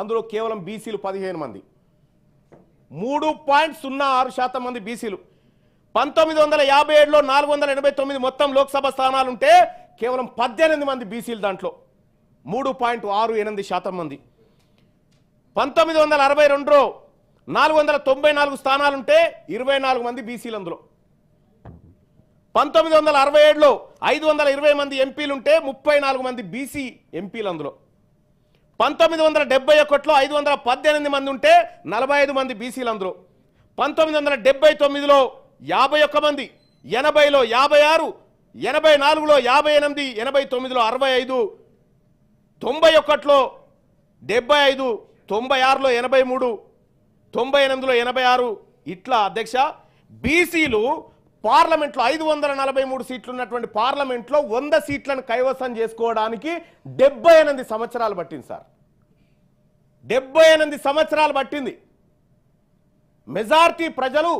అందులో కేవలం బీసీలు 15 మంది, 3.06% మంది బీసీలు. 1957లో 489 మొత్తం లోక్సభ స్థానాలు ఉంటే కేవలం 18 మంది బీసీలు, దాంట్లో 3.68% మంది. 1962లో 494 స్థానాలుంటే 24 మంది బీసీలు అందులో. 1967లో 520 మంది ఎంపీలుంటే 34 మంది బీసీ ఎంపీలు అందులో. 1971లో 518 మంది ఉంటే 45 మంది బీసీలు అందులో. 1979లో 51 మంది, 80లో 56, 84లో 58, 89లో 65, 91లో 75, 96లో 83, 98లో 86 ఇట్లా అధ్యక్ష. బీసీలు పార్లమెంట్లో 543 సీట్లు ఉన్నటువంటి పార్లమెంట్లో 100 సీట్లను కైవసం చేసుకోవడానికి 78 సంవత్సరాలు పట్టింది సార్. 78 సంవత్సరాలు పట్టింది. మెజారిటీ ప్రజలు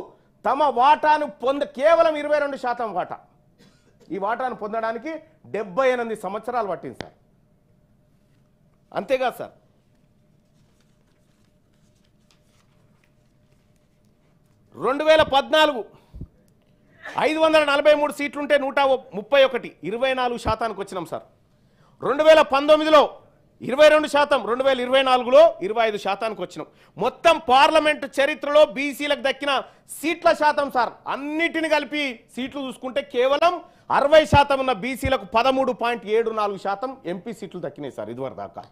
తమ వాటాను కేవలం 22% వాటా, ఈ వాటాను పొందడానికి 78 సంవత్సరాలు పట్టింది సార్. అంతేగా సార్. 2014 543 సీట్లుంటే 131, 24% వచ్చినాం సార్. 2019లో 22%, 2024లో 25% వచ్చినాం. మొత్తం పార్లమెంట్ చరిత్రలో బీసీలకు దక్కిన సీట్ల శాతం సార్ అన్నిటిని కలిపి సీట్లు చూసుకుంటే కేవలం 60% ఉన్న బీసీలకు 13.74% ఎంపీ సీట్లు దక్కినాయి సార్ ఇదివరకు దాకా.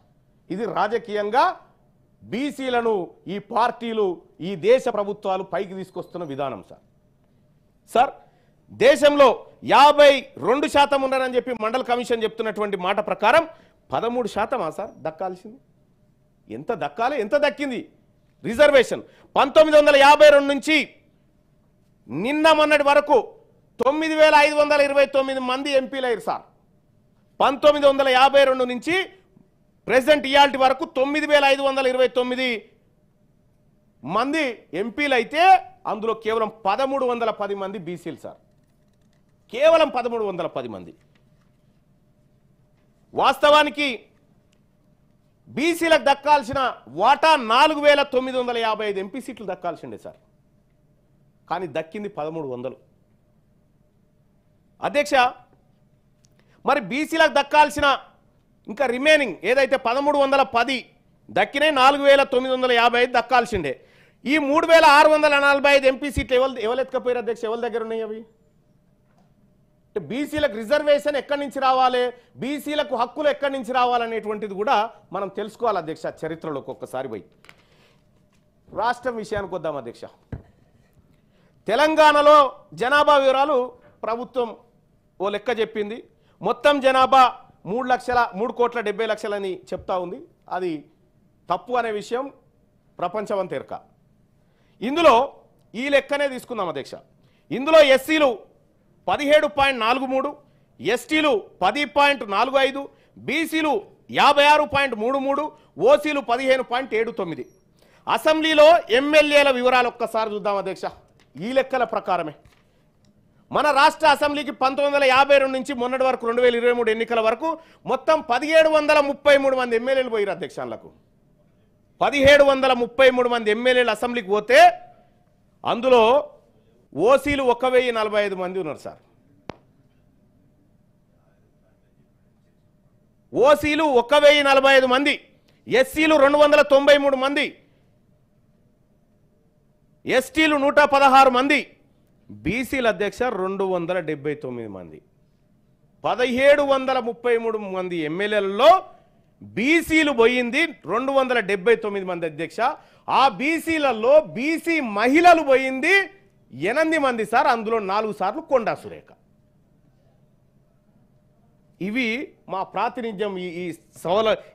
ఇది రాజకీయంగా బీసీలను ఈ పార్టీలు, ఈ దేశ ప్రభుత్వాలు పైకి తీసుకొస్తున్న విధానం సార్. సార్ దేశంలో 52% ఉన్నారని చెప్పి మండల్ కమిషన్ చెప్తున్నటువంటి మాట ప్రకారం 13% సార్ దక్కాల్సింది. ఎంత దక్కాలి, ఎంత దక్కింది రిజర్వేషన్? 1952 నుంచి నిన్న మొన్నటి వరకు 9529 మంది ఎంపీలు అయ్యారు సార్. 1952 నుంచి ప్రెసిడెంట్ ఇయాల్టి వరకు 9529 మంది ఎంపీలు అయితే అందులో కేవలం 1310 మంది బీసీలు సార్. కేవలం 1310 మంది. వాస్తవానికి బీసీలకు దక్కాల్సిన వాటా 4955 ఎంపీ సీట్లు దక్కాల్సిండే సార్, కానీ దక్కింది 1300. అధ్యక్ష, మరి బీసీలకు దక్కాల్సిన ఇంకా రిమైనింగ్ ఏదైతే 1310 దక్కినాయి, 4955 దక్కాల్సిండే. ఈ 3645 ఎంపీ సీట్లు ఎవరు ఎత్తుకపోయారు అధ్యక్ష? ఎవరి దగ్గర ఉన్నాయి అవి? బీసీలకు రిజర్వేషన్ ఎక్కడి నుంచి రావాలి, బీసీలకు హక్కులు ఎక్కడి నుంచి రావాలనేటువంటిది కూడా మనం తెలుసుకోవాలి అధ్యక్ష. చరిత్రలోకి ఒక్కసారి పోయి రాష్ట్రం విషయానికి వద్దాం అధ్యక్ష. తెలంగాణలో జనాభా వివరాలు ప్రభుత్వం ఓ లెక్క చెప్పింది. మొత్తం జనాభా 3,70,00,000 అని చెప్తా ఉంది. అది తప్పు అనే విషయం ప్రపంచమంతా ఎరక. ఇందులో ఈ లెక్కనే తీసుకుందాం అధ్యక్ష. ఇందులో ఎస్సీలు 17.43, ఎస్టీలు 10.45, బీసీలు 56.33, ఓసీలు 15.79. అసెంబ్లీలో ఎమ్మెల్యేల వివరాలు ఒక్కసారి చూద్దాం అధ్యక్ష. ఈ లెక్కల ప్రకారమే మన రాష్ట్ర అసెంబ్లీకి 1952 నుంచి మొన్నటి వరకు 2023 ఎన్నికల వరకు మొత్తం 1733 మంది ఎమ్మెల్యేలు పోయారు అధ్యక్షాలకు. 1733 మంది ఎమ్మెల్యేలు అసెంబ్లీకి పోతే అందులో ఓసీలు 1045 మంది ఉన్నారు సార్. ఓసీలు 1045 మంది, ఎస్సీలు 293 మంది, ఎస్టీలు 116 మంది, బీసీల అధ్యక్ష 279 మంది. 1733 మంది ఎమ్మెల్యేలలో బీసీలు పోయింది 279 మంది అధ్యక్ష. ఆ బీసీలలో బీసీ మహిళలు పోయింది 8 మంది సార్. అందులో 4 సార్లు కొండా సురేఖ. ఇవి మా ప్రాతినిధ్యం.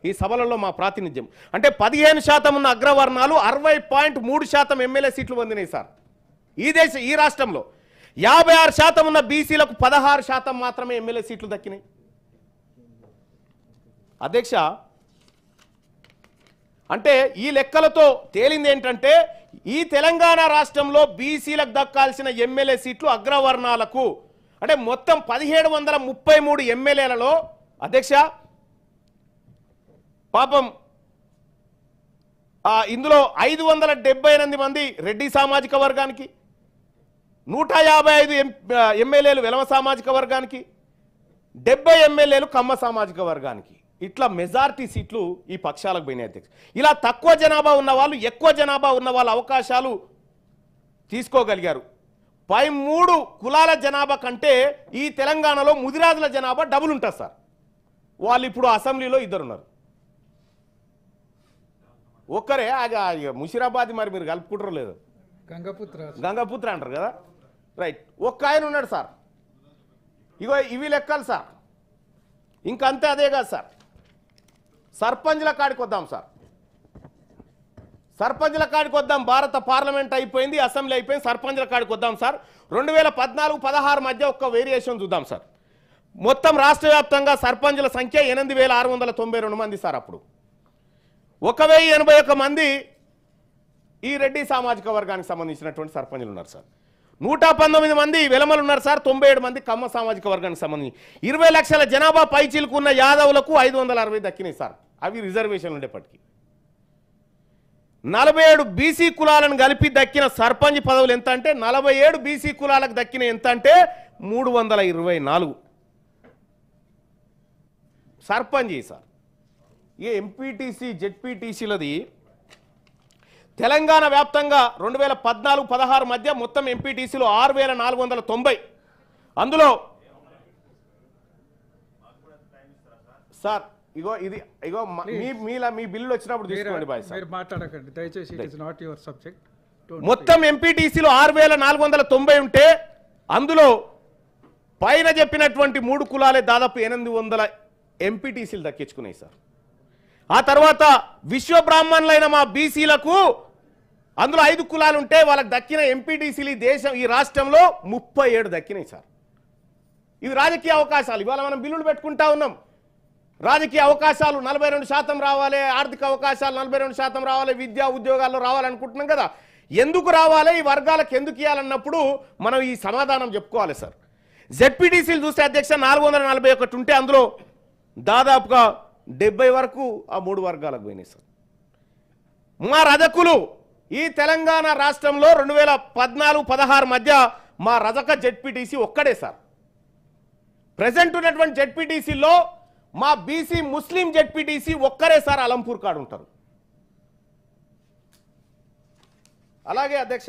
ఈ సభలలో మా ప్రాతినిధ్యం అంటే 15% ఉన్న అగ్రవర్ణాలు 60.3% ఎమ్మెల్యే సీట్లు పొందినాయి సార్ ఈ రాష్ట్రంలో. 56% ఉన్న బీసీలకు 16% మాత్రమే ఎమ్మెల్యే సీట్లు దక్కినాయి అధ్యక్ష. అంటే ఈ లెక్కలతో తేలింది ఏంటంటే ఈ తెలంగాణ రాష్ట్రంలో బీసీలకు దక్కాల్సిన ఎమ్మెల్యే సీట్లు అగ్రవర్ణాలకు అంటే మొత్తం 1733 ఎమ్మెల్యేలలో అధ్యక్ష పాపం ఇందులో 578 మంది రెడ్డి సామాజిక వర్గానికి, 155 ఎమ్మెల్యేలు వెలమ సామాజిక వర్గానికి, 70 ఎమ్మెల్యేలు కమ్మ సామాజిక వర్గానికి. ఇట్లా మెజారిటీ సీట్లు ఈ పక్షాలకు పోయినాయి అధ్యక్ష. ఇలా తక్కువ జనాభా ఉన్న వాళ్ళు ఎక్కువ జనాభా ఉన్న వాళ్ళ అవకాశాలు తీసుకోగలిగారు. పై 3 కులాల జనాభా కంటే ఈ తెలంగాణలో ముదిరాజుల జనాభా డబుల్ ఉంటుంది సార్. వాళ్ళు ఇప్పుడు అసెంబ్లీలో 2 ఉన్నారు. ఒక్కరే ముషిరాబాద్ మరి మీరు కలుపుకుంటారో లేదు, గంగపుత్ర అంటారు కదా, రైట్. ఒక్క ఆయన ఉన్నాడు సార్. ఇగో ఇవి లెక్కలు సార్. ఇంకంతే అదే కాదు సార్. సర్పంచ్ల కాడికి వద్దాం సార్. సర్పంచ్ల కాడికి వద్దాం. భారత పార్లమెంట్ అయిపోయింది, అసెంబ్లీ అయిపోయింది, సర్పంచ్ల కాడికి వద్దాం సార్. 2014-16 మధ్య ఒక్క వేరియేషన్ చూద్దాం సార్. మొత్తం రాష్ట్ర వ్యాప్తంగా సర్పంచ్ల సంఖ్య 8692 మంది సార్. అప్పుడు 1081 మంది ఈ రెడ్డి సామాజిక వర్గానికి సంబంధించినటువంటి సర్పంచ్లు ఉన్నారు సార్. 119 మంది వెలమలు ఉన్నారు సార్. 97 మంది కమ్మ సామాజిక వర్గానికి సంబంధించి 20 లక్షల జనాభా పైచీలుకున్న యాదవులకు 560 దక్కినాయి సార్. అవి రిజర్వేషన్లు ఉండేప్పటికీ 47 బీసీ కులాలను కలిపి దక్కిన సర్పంచ్ పదవులు ఎంత అంటే 47 బీసీ కులాలకు దక్కిన ఎంత అంటే 324 సర్పంచ్ సార్. ఈ ఎంపీటీసీ జెడ్పీటీసీలది తెలంగాణ వ్యాప్తంగా 2014-16 మధ్య మొత్తం ఎంపీటీసీలు 6490. అందులో సార్ ఇగో ఇది ఇగో మీ బిల్లు వచ్చినప్పుడు తీసుకోండి బాయ్ సార్. మాట్లాడకండి దయచేసి. It is not your subject. మొత్తం ఎంపీటీసీలు 6490 ఉంటే అందులో పైన చెప్పినటువంటి 3 కులాలే దాదాపు 800 ఎంపీటీసీలు దక్కించుకున్నాయి సార్. ఆ తర్వాత విశ్వ బ్రాహ్మణులైన మా బీసీలకు అందులో 5 కులాలు ఉంటే వాళ్ళకి దక్కిన ఎంపీటీసీలు ఈ రాష్ట్రంలో 37 దక్కినాయి సార్. ఇవి రాజకీయ అవకాశాలు. ఇవాళ మనం బిల్లులు పెట్టుకుంటా ఉన్నాం. రాజకీయ అవకాశాలు 42% రావాలి, ఆర్థిక అవకాశాలు 42% రావాలి, విద్యా ఉద్యోగాల్లో రావాలనుకుంటున్నాం కదా. ఎందుకు రావాలి, ఈ వర్గాలకు ఎందుకు ఇవ్వాలన్నప్పుడు మనం ఈ సమాధానం చెప్పుకోవాలి సార్. జెడ్పీటీసీలు చూస్తే అధ్యక్ష 441 ఉంటే అందులో దాదాపుగా 70 వరకు ఆ 3 వర్గాలకు పోయినాయి సార్. మా రజకులు ఈ తెలంగాణ రాష్ట్రంలో 2014-16 మధ్య మా రజక జెడ్పీటీసీ ఒక్కడే సార్. ప్రెసెంట్ ఉన్నటువంటి జెడ్పీటీసీలో మా బీసీ ముస్లిం జెడ్పీటీసీ ఒక్కరే సార్ అలంపూర్ కాడు ఉంటారు. అలాగే అధ్యక్ష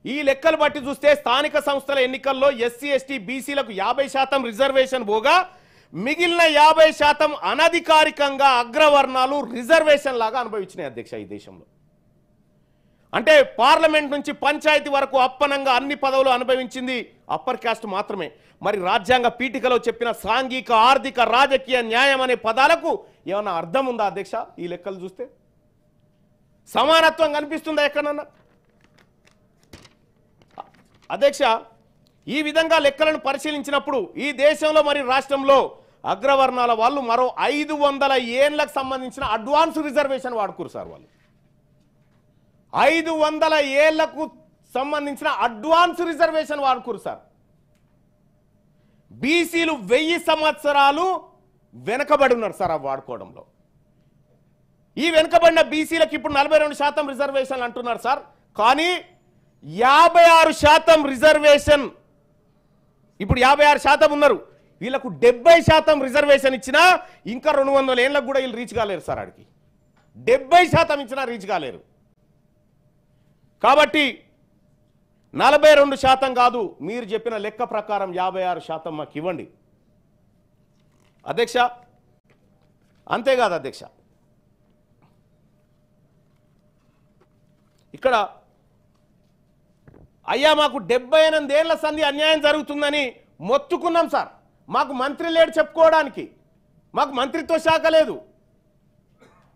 ఈ లెక్కలు బట్టి చూస్తే స్థానిక సంస్థల ఎన్నికల్లో ఎస్సీ ఎస్టీ బీసీలకు 50% రిజర్వేషన్ పోగా మిగిలిన 50% అనధికారికంగా అగ్రవర్ణాలు రిజర్వేషన్ లాగా అనుభవించినాయి అధ్యక్ష ఈ దేశంలో. అంటే పార్లమెంట్ నుంచి పంచాయతీ వరకు అప్పనంగా అన్ని పదవులు అనుభవించింది అప్పర్ క్యాస్ట్ మాత్రమే. మరి రాజ్యాంగ పీఠికలో చెప్పిన సాంఘిక, ఆర్థిక, రాజకీయ న్యాయం అనే పదాలకు ఏమన్నా అర్థం ఉందా అధ్యక్ష? ఈ లెక్కలు చూస్తే సమానత్వం కనిపిస్తుందా ఎక్కడన్నా? అధ్యక్ష, ఈ విధంగా లెక్కలను పరిశీలించినప్పుడు ఈ దేశంలో మరి రాష్ట్రంలో అగ్రవర్ణాల వాళ్ళు మరో 500 ఏళ్లకు సంబంధించిన అడ్వాన్స్ రిజర్వేషన్ వాడుకోరు సార్. వాళ్ళు 500 ఏళ్లకు సంబంధించిన అడ్వాన్స్ రిజర్వేషన్ వాడుకోరు సార్. బీసీలు 1000 సంవత్సరాలు వెనకబడి ఉన్నారు సార్ ఆ వాడుకోవడంలో. ఈ వెనుకబడిన బీసీలకు ఇప్పుడు 42% రిజర్వేషన్ అంటున్నారు సార్. కానీ 56% రిజర్వేషన్, ఇప్పుడు 56% ఉన్నారు. వీళ్ళకు 70% రిజర్వేషన్ ఇచ్చినా ఇంకా 200 ఏళ్ళకు కూడా వీళ్ళు రీచ్ కాలేరు సార్. ఆడికి 70% ఇచ్చినా రీచ్ కాలేరు. కాబట్టి 42% కాదు, మీరు చెప్పిన లెక్క ప్రకారం 56% మాకు ఇవ్వండి అధ్యక్ష. అంతేకాదు అధ్యక్ష, ఇక్కడ అయ్యా మాకు 78 ఏళ్ల సంధి అన్యాయం జరుగుతుందని మొత్తుకున్నాం సార్. మాకు మంత్రి లేడు చెప్పుకోవడానికి, మాకు మంత్రిత్వ శాఖ లేదు,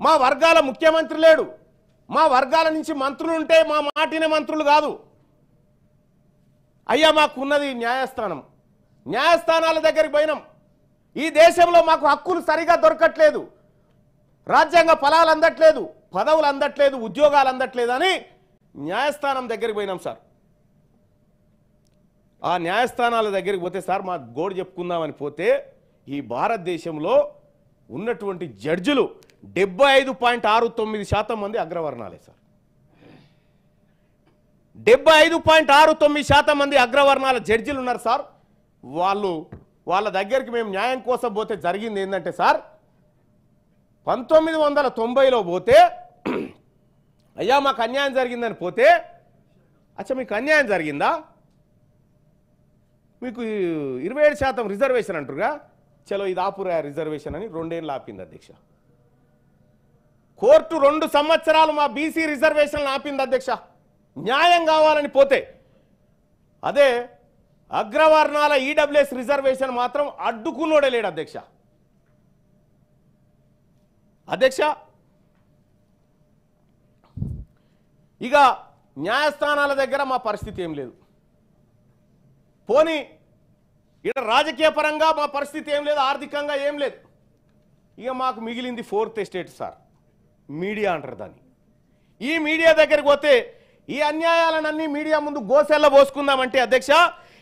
మా వర్గాల ముఖ్యమంత్రి లేడు, మా వర్గాల నుంచి మంత్రులు ఉంటే మా మాటినే మంత్రులు కాదు. అయ్యా మాకు ఉన్నది న్యాయస్థానం, న్యాయస్థానాల దగ్గరికి పోయినాం. ఈ దేశంలో మాకు హక్కులు సరిగా దొరకట్లేదు, రాజ్యాంగ ఫలాలు అందట్లేదు, పదవులు అందట్లేదు, ఉద్యోగాలు అందట్లేదు అని న్యాయస్థానం దగ్గరికి పోయినాం సార్. ఆ న్యాయస్థానాల దగ్గరికి పోతే సార్ మా గోడు చెప్పుకుందామని పోతే ఈ భారతదేశంలో ఉన్నటువంటి జడ్జిలు 75.69% మంది అగ్రవర్ణాలే సార్. 75.69% మంది అగ్రవర్ణాల జడ్జిలు ఉన్నారు సార్. వాళ్ళ దగ్గరికి మేము న్యాయం కోసం పోతే జరిగింది ఏంటంటే సార్, 1990లో పోతే అయ్యా మాకు అన్యాయం జరిగిందని పోతే, అచ్చా మీకు అన్యాయం జరిగిందా, మీకు 27% రిజర్వేషన్ అంటారుగా, చలో ఇది ఆపురా రిజర్వేషన్ అని 2 ఏళ్ళు ఆపింది అధ్యక్ష. కోర్టు 2 సంవత్సరాలు మా బీసీ రిజర్వేషన్లు ఆపింది అధ్యక్ష, న్యాయం కావాలని పోతే. అదే అగ్రవర్ణాల ఈడబ్ల్యూఎస్ రిజర్వేషన్ మాత్రం అడ్డుకున్నోడే లేడు అధ్యక్ష. అధ్యక్ష, ఇక న్యాయస్థానాల దగ్గర మా పరిస్థితి ఏం లేదు. పోనీ ఇక్కడ రాజకీయ పరంగా మా పరిస్థితి ఏం లేదు, ఆర్థికంగా ఏం లేదు. ఇక మాకు మిగిలింది 4th ఎస్టేట్ సార్, మీడియా అంటారు దాన్ని. ఈ మీడియా దగ్గరికి పోతే ఈ అన్యాయాలన్నీ మీడియా ముందు గోసెల్ల పోసుకుందామంటే అధ్యక్ష,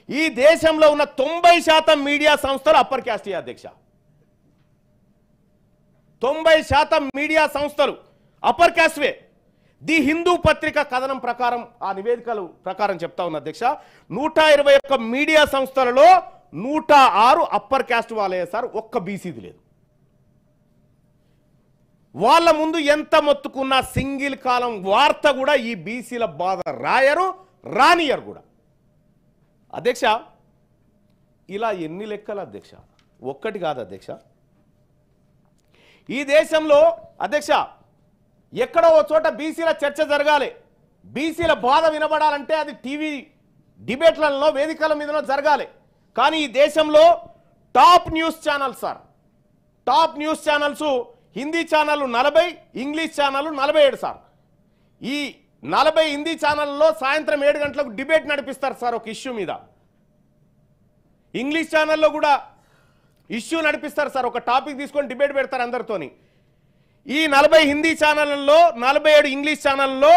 ఈ దేశంలో ఉన్న 90% మీడియా సంస్థలు అప్పర్ క్యాస్ట్ అధ్యక్ష. 90% మీడియా సంస్థలు అప్పర్ క్యాస్ట్వే. ది హిందూ పత్రిక కథనం ప్రకారం, ఆ నివేదికలు ప్రకారం చెప్తా ఉన్న అధ్యక్ష, 121 మీడియా సంస్థలలో 106 అప్పర్ క్యాస్ట్ వాళ్ళే సార్, ఒక్క బీసీది లేదు. వాళ్ళ ముందు ఎంత మొత్తుకున్నా సింగిల్ కాలం వార్త కూడా ఈ బీసీల బాధ రాయరు, రానియరు కూడా అధ్యక్ష. ఇలా ఎన్ని లెక్కలు అధ్యక్ష, ఒక్కటి కాదు అధ్యక్ష. ఈ దేశంలో అధ్యక్ష ఎక్కడో ఓ చోట బీసీల చర్చ జరగాలి, బీసీల బాధ వినబడాలంటే అది టీవీ డిబేట్లలో, వేదికల మీదనో జరగాలి. కానీ ఈ దేశంలో top news channels sir, top news channels Hindi ఛానళ్ళు 40, ఇంగ్లీష్ ఛానళ్ళు 47 సార్. ఈ 40 హిందీ ఛానల్లో సాయంత్రం 7 గంటలకు డిబేట్ నడిపిస్తారు సార్ ఒక ఇష్యూ మీద. ఇంగ్లీష్ ఛానల్లో కూడా ఇష్యూ నడిపిస్తారు సార్, ఒక టాపిక్ తీసుకొని డిబేట్ పెడతారు అందరితోని. ఈ 40 హిందీ ఛానళ్ళల్లో 47 ఇంగ్లీష్ ఛానల్లో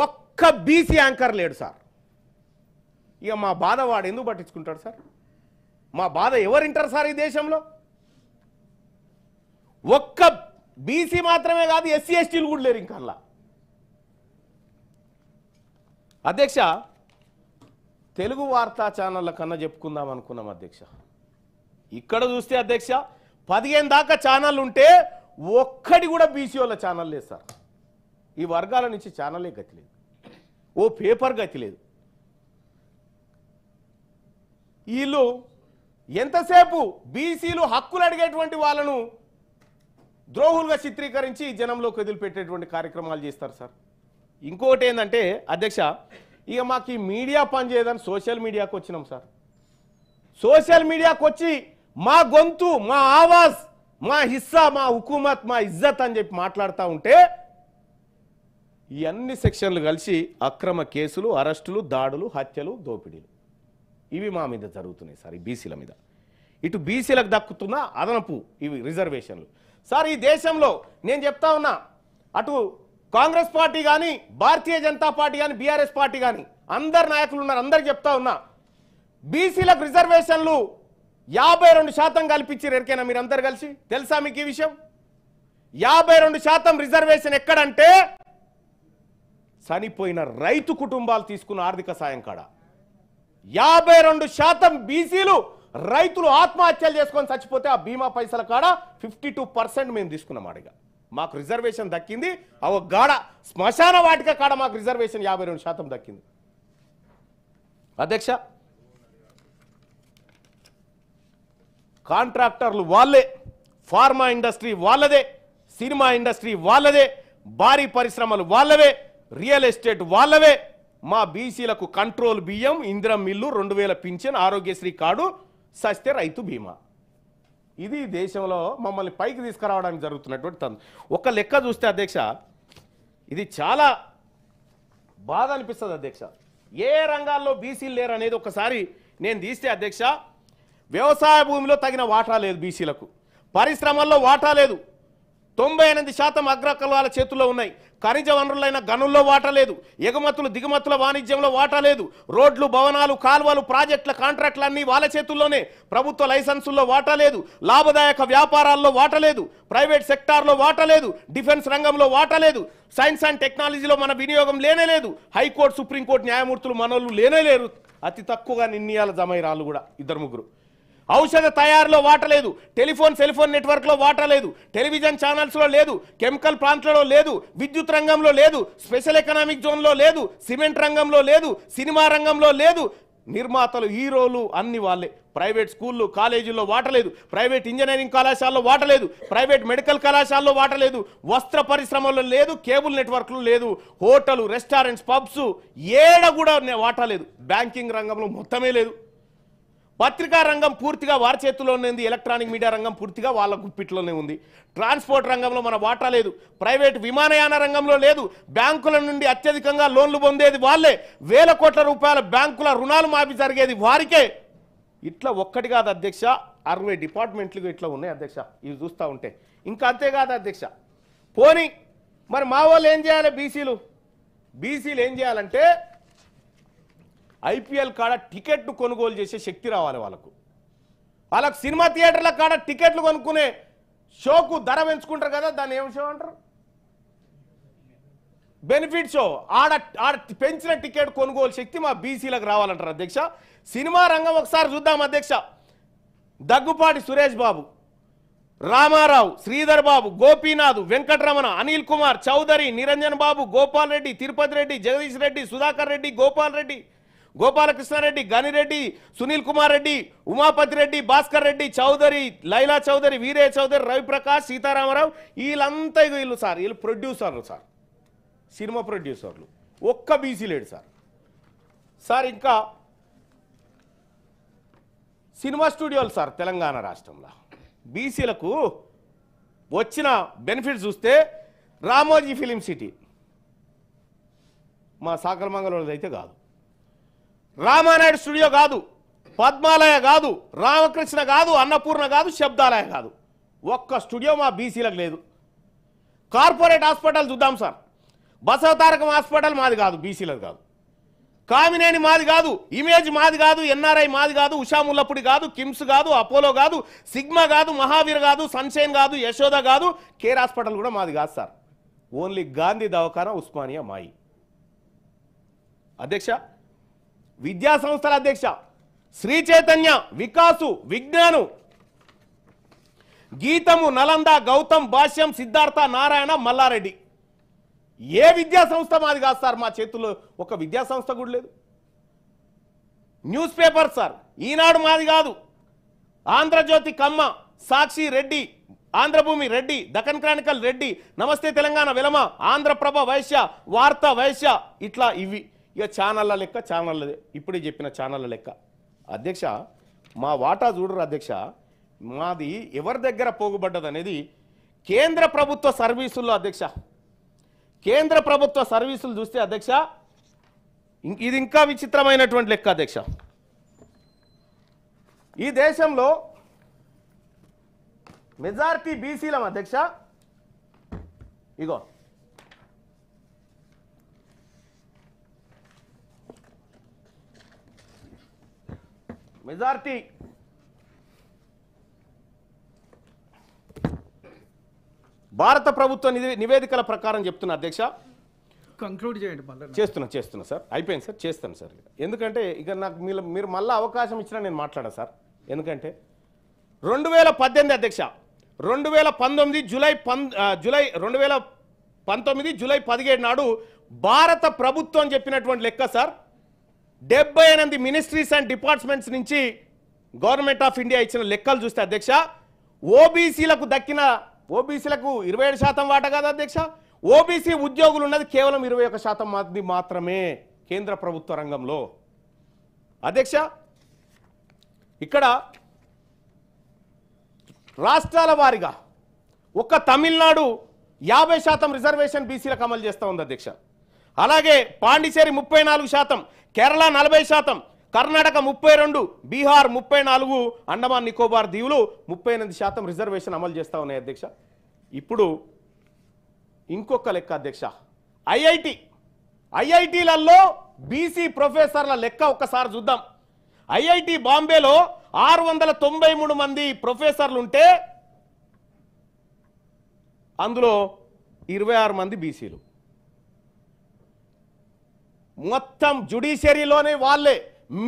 ఒక్క బీసీ యాంకర్ లేడు సార్. ఇక మా బాధ వాడు ఎందుకు పట్టించుకుంటాడు సార్? మా బాధ ఎవరు వింటారు సార్ ఈ దేశంలో? ఒక్క బీసీ మాత్రమే కాదు, ఎస్సీ ఎస్టీలు కూడా లేరు ఇంకా అలా. అధ్యక్ష, తెలుగు వార్తా ఛానళ్ళ కన్నా చెప్పుకుందాం అనుకున్నాం అధ్యక్ష. ఇక్కడ చూస్తే అధ్యక్ష 15 దాకా ఛానళ్ళు ఉంటే ఒక్కడి కూడా బీసీ వాళ్ళ ఛానల్ లేదు సార్. ఈ వర్గాల నుంచి ఛానలే గతి లేదు, ఓ పేపర్ గతి లేదు. వీళ్ళు ఎంతసేపు బీసీలు హక్కులు అడిగేటువంటి వాళ్ళను ద్రోహులుగా చిత్రీకరించి జనంలోకి వదిలిపెట్టేటువంటి కార్యక్రమాలు చేస్తారు సార్. ఇంకోటి ఏంటంటే అధ్యక్ష, ఇక మాకు ఈ మీడియా పని చేయదని సోషల్ మీడియాకు వచ్చినాం సార్. సోషల్ మీడియాకు వచ్చి మా గొంతు, మా ఆవాజ్, మా హిస్సా, మా హుకూమత్, మా ఇజ్జత్ అని చెప్పి మాట్లాడుతూ ఉంటే ఈ అన్ని సెక్షన్లు కలిసి అక్రమ కేసులు, అరెస్టులు, దాడులు, హత్యలు, దోపిడీలు ఇవి మా మీద జరుగుతున్నాయి సార్. ఈ బీసీల మీద ఇటు బీసీలకు దక్కుతున్న అదనపు ఇవి రిజర్వేషన్లు సార్. ఈ దేశంలో నేను చెప్తా ఉన్నా, అటు కాంగ్రెస్ పార్టీ కానీ, భారతీయ జనతా పార్టీ కానీ, బీఆర్ఎస్ పార్టీ కానీ అందరు నాయకులు ఉన్నారు, అందరికి చెప్తా ఉన్నా, బీసీలకు రిజర్వేషన్లు 52% కల్పించారు. ఎరికైనా మీరు అందరు కలిసి, తెలుసా మీకు ఈ విషయం? 52% రిజర్వేషన్ ఎక్కడంటే చనిపోయిన రైతు కుటుంబాలు తీసుకున్న ఆర్థిక సాయం కాడ 52% బీసీలు రైతులు ఆత్మహత్యలు చేసుకొని చచ్చిపోతే ఆ బీమా పైసల కాడ 52% మేము తీసుకున్నాం. అడిగా మాకు రిజర్వేషన్ దక్కింది. అవ గాడ శ్మశాన వాటిక కాడ మాకు రిజర్వేషన్ 52% దక్కింది. అధ్యక్ష, కాంట్రాక్టర్లు వాళ్ళే, ఫార్మా ఇండస్ట్రీ వాళ్ళదే, సినిమా ఇండస్ట్రీ వాళ్ళదే, భారీ పరిశ్రమలు వాళ్ళవే, రియల్ ఎస్టేట్ వాళ్ళవే. మా బీసీలకు కంట్రోల్ బియ్యం, ఇందిరం మిల్లు, 2000 పింఛన్, ఆరోగ్యశ్రీ కార్డు, సస్తే రైతు బీమా. ఇది దేశంలో మమ్మల్ని పైకి తీసుకురావడానికి జరుగుతున్నటువంటి ఒక లెక్క చూస్తే అధ్యక్ష, ఇది చాలా బాధ అనిపిస్తుంది అధ్యక్ష. ఏ రంగాల్లో బీసీలు లేరు అనేది ఒకసారి నేను తీస్తే అధ్యక్ష, వ్యవసాయ భూమిలో తగిన వాటా లేదు బీసీలకు, పరిశ్రమల్లో వాటా లేదు, 98% అగ్రకులాల చేతుల్లో ఉన్నాయి, ఖనిజ వనరులైన గనుల్లో వాటా లేదు, ఎగుమతులు దిగుమతుల వాణిజ్యంలో వాటా లేదు, రోడ్లు, భవనాలు, కాల్వలు, ప్రాజెక్టుల కాంట్రాక్టులన్నీ వాళ్ళ చేతుల్లోనే, ప్రభుత్వ లైసెన్సుల్లో వాటా లేదు, లాభదాయక వ్యాపారాల్లో వాటా లేదు, ప్రైవేట్ సెక్టార్లో వాటా లేదు, డిఫెన్స్ రంగంలో వాటా లేదు, సైన్స్ అండ్ టెక్నాలజీలో మన వినియోగం లేనే లేదు, హైకోర్టు, సుప్రీంకోర్టు న్యాయమూర్తులు మనోళ్ళు లేనే లేరు, అతి తక్కువగా నిర్ణయాల జమైరాళ్ళు కూడా 2-3. ఔషధ తయారీలో వాటా లేదు, టెలిఫోన్ సెల్ఫోన్ నెట్వర్క్లో వాటా లేదు, టెలివిజన్ ఛానల్స్లో లేదు, కెమికల్ ప్లాంట్లలో లేదు, విద్యుత్ రంగంలో లేదు, స్పెషల్ ఎకనామిక్ జోన్లో లేదు, సిమెంట్ రంగంలో లేదు, సినిమా రంగంలో లేదు, నిర్మాతలు, హీరోలు అన్ని వాళ్ళే, ప్రైవేట్ స్కూళ్ళు, కాలేజీల్లో వాటా లేదు, ప్రైవేట్ ఇంజనీరింగ్ కళాశాలలో వాటా లేదు, ప్రైవేట్ మెడికల్ కళాశాలలో వాటా లేదు, వస్త్ర పరిశ్రమలో లేదు, కేబుల్ నెట్వర్క్లు లేదు, హోటలు, రెస్టారెంట్స్, పబ్స్ ఏడ కూడా వాటా లేదు, బ్యాంకింగ్ రంగంలో మొత్తమే లేదు, పత్రికా రంగం పూర్తిగా వారి చేతుల్లోనే ఉంది, ఎలక్ట్రానిక్ మీడియా రంగం పూర్తిగా వాళ్ళ గుప్పిట్లోనే ఉంది, ట్రాన్స్పోర్ట్ రంగంలో మన వాటా లేదు, ప్రైవేట్ విమానయాన రంగంలో లేదు, బ్యాంకుల నుండి అత్యధికంగా లోన్లు పొందేది వాళ్ళే, వేల కోట్ల రూపాయల బ్యాంకుల రుణాలు మాఫీ జరిగేది వారికే. ఇట్లా ఒక్కటి కాదు అధ్యక్ష, 60 డిపార్ట్మెంట్లు ఇట్లా ఉన్నాయి అధ్యక్ష. ఇవి చూస్తూ ఉంటే ఇంకా అంతేకాదు అధ్యక్ష. పోనీ మరి మా వాళ్ళు ఏం చేయాలి? బీసీలు ఏం చేయాలంటే ఐపీఎల్ కాడ టికెట్ను కొనుగోలు చేసే శక్తి రావాలి వాళ్ళకు. సినిమా థియేటర్ల కాడ టికెట్లు కొనుక్కునే షోకు ధర పెంచుకుంటారు కదా, దాన్ని ఏం షో అంటారు? Benefit show. ఆడ పెంచిన టికెట్ కొనుగోలు శక్తి మా బీసీలకు రావాలంటారు అధ్యక్ష. సినిమా రంగం ఒకసారి చూద్దాం అధ్యక్ష. దగ్గుపాటి సురేష్ బాబు, రామారావు, శ్రీధర్ బాబు, గోపీనాథ్, వెంకటరమణ, అనిల్ కుమార్, చౌదరి, నిరంజన్ బాబు, గోపాల్ రెడ్డి, తిరుపతి రెడ్డి, జగదీష్ రెడ్డి, సుధాకర్ రెడ్డి, గోపాల్ రెడ్డి, గోపాలకృష్ణారెడ్డి, గనిరెడ్డి, సునీల్ కుమార్ రెడ్డి, ఉమాపతి రెడ్డి, భాస్కర్ రెడ్డి, చౌదరి, లైలా చౌదరి, వీరే చౌదరి, రవిప్రకాష్, సీతారామరావు, వీళ్ళంతా వీళ్ళు సార్, వీళ్ళు ప్రొడ్యూసర్లు సార్, సినిమా ప్రొడ్యూసర్లు. ఒక్క బీసీ లేడు సార్. ఇంకా సినిమా స్టూడియోలు సార్ తెలంగాణ రాష్ట్రంలో బీసీలకు వచ్చిన బెనిఫిట్స్ చూస్తే, రామోజీ ఫిలిం సిటీ మా సాకలమంగళూరుది అయితే కాదు, రామానాయుడు స్టూడియో కాదు, పద్మాలయ కాదు, రామకృష్ణ కాదు, అన్నపూర్ణ కాదు, శబ్దాలయ కాదు, ఒక్క స్టూడియో మా బీసీలకు లేదు. కార్పొరేట్ హాస్పిటల్ చూద్దాం సార్. బసవతారకం హాస్పిటల్ మాది కాదు, బీసీలకు కాదు. కామినేని మాది కాదు, ఇమేజ్ మాది కాదు, ఎన్ఆర్ఐ మాది కాదు, ఉషా ముల్లపుడి కాదు, కిమ్స్ కాదు, అపోలో కాదు, సిగ్మా కాదు, మహావీర్ కాదు, సన్షైన్ కాదు, యశోద కాదు, కేర్ హాస్పిటల్ కూడా మాది కాదు సార్. ఓన్లీ గాంధీ దవాఖానా, ఉస్మానియా మాయి. అధ్యక్ష, విద్యా సంస్థల అధ్యక్ష, శ్రీ చైతన్య, వికాసు, విజ్ఞాను, గీతము, నలంద, గౌతమ్, భాష్యం, సిద్ధార్థ, నారాయణ, మల్లారెడ్డి. ఏ విద్యా సంస్థ మాది కాదు సార్. మా చేతుల్లో ఒక విద్యా సంస్థ కూడా లేదు. న్యూస్ పేపర్ సార్, ఈనాడు మాది కాదు, ఆంధ్రజ్యోతి, కమ్మ, సాక్షి, రెడ్డి, ఆంధ్రభూమి రెడ్డి, దక్కన్ క్రానికల్ రెడ్డి, నమస్తే తెలంగాణ వెలమ, ఆంధ్రప్రభ వైశ్య, వార్త వైశ్య, ఇట్లా ఇవి ఇక ఛానళ్ళ లెక్క ఛానళ్ళదే. ఇప్పుడే చెప్పిన ఛానళ్ళ లెక్క. అధ్యక్ష మా వాటా చూడరు అధ్యక్ష, మాది ఎవరి దగ్గర పోగుబడ్డది అనేది కేంద్ర ప్రభుత్వ సర్వీసుల్లో అధ్యక్ష. కేంద్ర ప్రభుత్వ సర్వీసులు చూస్తే అధ్యక్ష ఇది ఇంకా విచిత్రమైనటువంటి లెక్క అధ్యక్ష. ఈ దేశంలో మెజారిటీ బీసీలం అధ్యక్ష. ఇగో మెజారిటీ భారత ప్రభుత్వ నివేదికల ప్రకారం చెప్తున్నా అధ్యక్ష. కంక్లూడ్ చేయండి మళ్ళీ. చేస్తున్నా సార్, అయిపోయింది సార్, చేస్తాను సార్. ఎందుకంటే ఇక నాకు మీరు మళ్ళీ అవకాశం ఇచ్చినా నేను మాట్లాడా సార్. ఎందుకంటే 2018 అధ్యక్ష, 2019 జూలై 17 నాడు భారత ప్రభుత్వం చెప్పినటువంటి లెక్క సార్. 78 మినిస్ట్రీస్ అండ్ డిపార్ట్మెంట్స్ నుంచి గవర్నమెంట్ ఆఫ్ ఇండియా ఇచ్చిన లెక్కలు చూస్తే అధ్యక్ష ఓబీసీలకు 27% వాటా కాదు అధ్యక్ష. ఓబీసీ ఉద్యోగులు ఉన్నది కేవలం 21% మంది మాత్రమే కేంద్ర ప్రభుత్వ రంగంలో అధ్యక్ష. ఇక్కడ రాష్ట్రాల వారీగా ఒక్క తమిళనాడు 50% రిజర్వేషన్ బీసీలకు అమలు చేస్తూ ఉంది అధ్యక్ష. అలాగే పాండిచేరి 34%, కేరళ 40%, కర్ణాటక 32%, బీహార్ 34%, అండమాన్ నికోబార్ దీవులు 38% రిజర్వేషన్ అమలు చేస్తూ ఉన్నాయి అధ్యక్ష. ఇప్పుడు ఇంకొక లెక్క అధ్యక్ష, ఐఐటీలలో బీసీ ప్రొఫెసర్ల లెక్క ఒక్కసారి చూద్దాం. ఐఐటి బాంబేలో 693 మంది ప్రొఫెసర్లు ఉంటే అందులో 26 మంది బీసీలు. మొత్తం జ్యుడిషియరీలోనే వాళ్ళే,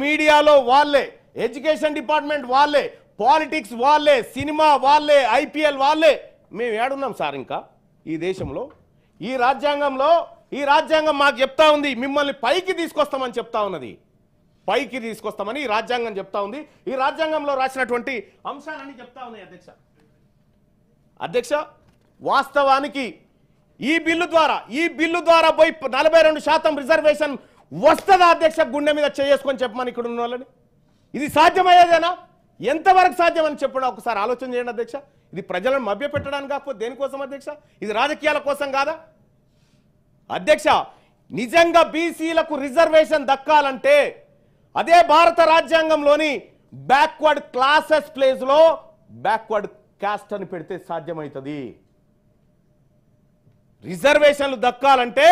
మీడియాలో వాళ్ళే, ఎడ్యుకేషన్ డిపార్ట్మెంట్ వాళ్ళే, పాలిటిక్స్ వాళ్ళే, సినిమా వాళ్ళే, ఐపీఎల్ వాళ్ళే. మేము ఏడున్నాం సార్ ఇంకా ఈ దేశంలో? ఈ రాజ్యాంగం మాకు చెప్తా ఉంది మిమ్మల్ని పైకి తీసుకొస్తామని చెప్తా ఉన్నది. పైకి తీసుకొస్తామని ఈ రాజ్యాంగం చెప్తా ఉంది. ఈ రాజ్యాంగంలో రాసినటువంటి అంశాలన్నీ చెప్తా ఉన్నాయి అధ్యక్ష. వాస్తవానికి ఈ బిల్లు ద్వారా పోయి 42% రిజర్వేషన్ వస్తుందా అధ్యక్ష? గుండె మీద చేసుకొని చెప్పమని ఇక్కడ ఉన్న వాళ్ళని. ఇది సాధ్యమయ్యేదేనా? ఎంతవరకు సాధ్యమని చెప్పడం ఒకసారి ఆలోచన చేయండి అధ్యక్ష. ఇది ప్రజలను మభ్యపెట్టడానికి కాకపోతే దేనికోసం అధ్యక్ష? ఇది రాజకీయాల కోసం కాదా అధ్యక్ష? నిజంగా బీసీలకు రిజర్వేషన్ దక్కాలంటే అదే భారత రాజ్యాంగంలోని బ్యాక్వర్డ్ క్లాసెస్ ప్లేస్లో బ్యాక్వర్డ్ కాస్ట్ అని పెడితే సాధ్యమవుతుంది. రిజర్వేషన్లు దక్కాలంటే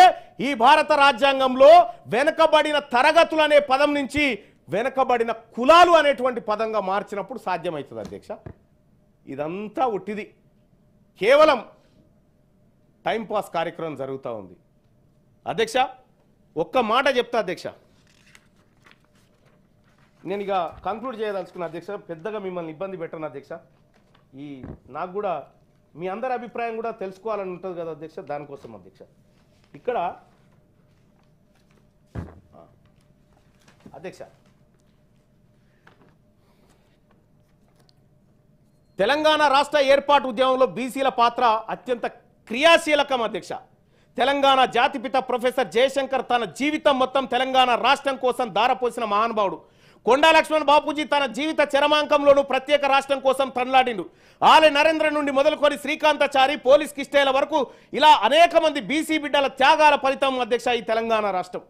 ఈ భారత రాజ్యాంగంలో వెనుకబడిన తరగతులు అనే పదం నుంచి వెనుకబడిన కులాలు అనేటువంటి పదంగా మార్చినప్పుడు సాధ్యమవుతుంది అధ్యక్ష. ఇదంతా ఉట్టిది, కేవలం టైంపాస్ కార్యక్రమం జరుగుతూ ఉంది అధ్యక్ష. ఒక్క మాట చెప్తా అధ్యక్ష, నేను ఇక కంక్లూడ్ చేయదలుచుకున్నా అధ్యక్ష. పెద్దగా మిమ్మల్ని ఇబ్బంది పెట్టను అధ్యక్ష. నాకు కూడా మీ అందరి అభిప్రాయం కూడా తెలుసుకోవాలని ఉంటుంది కదా అధ్యక్ష, దానికోసం అధ్యక్ష. ఇక్కడ అధ్యక్ష తెలంగాణ రాష్ట్ర ఏర్పాటు ఉద్యమంలో బీసీల పాత్ర అత్యంత క్రియాశీలకం అధ్యక్ష. తెలంగాణ జాతిపిత ప్రొఫెసర్ జయశంకర్ తన జీవితం మొత్తం తెలంగాణ రాష్ట్రం కోసం ధారపోసిన మహానుభావుడు. కొండా లక్ష్మణ్ బాపూజీ తన జీవిత చరమాంకంలోనూ ప్రత్యేక రాష్ట్రం కోసం తనలాడిండు. ఆలె నరేంద్ర నుండి మొదలుకొని శ్రీకాంతాచారి, పోలీస్ కిష్టేల వరకు ఇలా అనేక మంది బీసీ బిడ్డల త్యాగాల ఫలితం అధ్యక్ష ఈ తెలంగాణ రాష్ట్రం.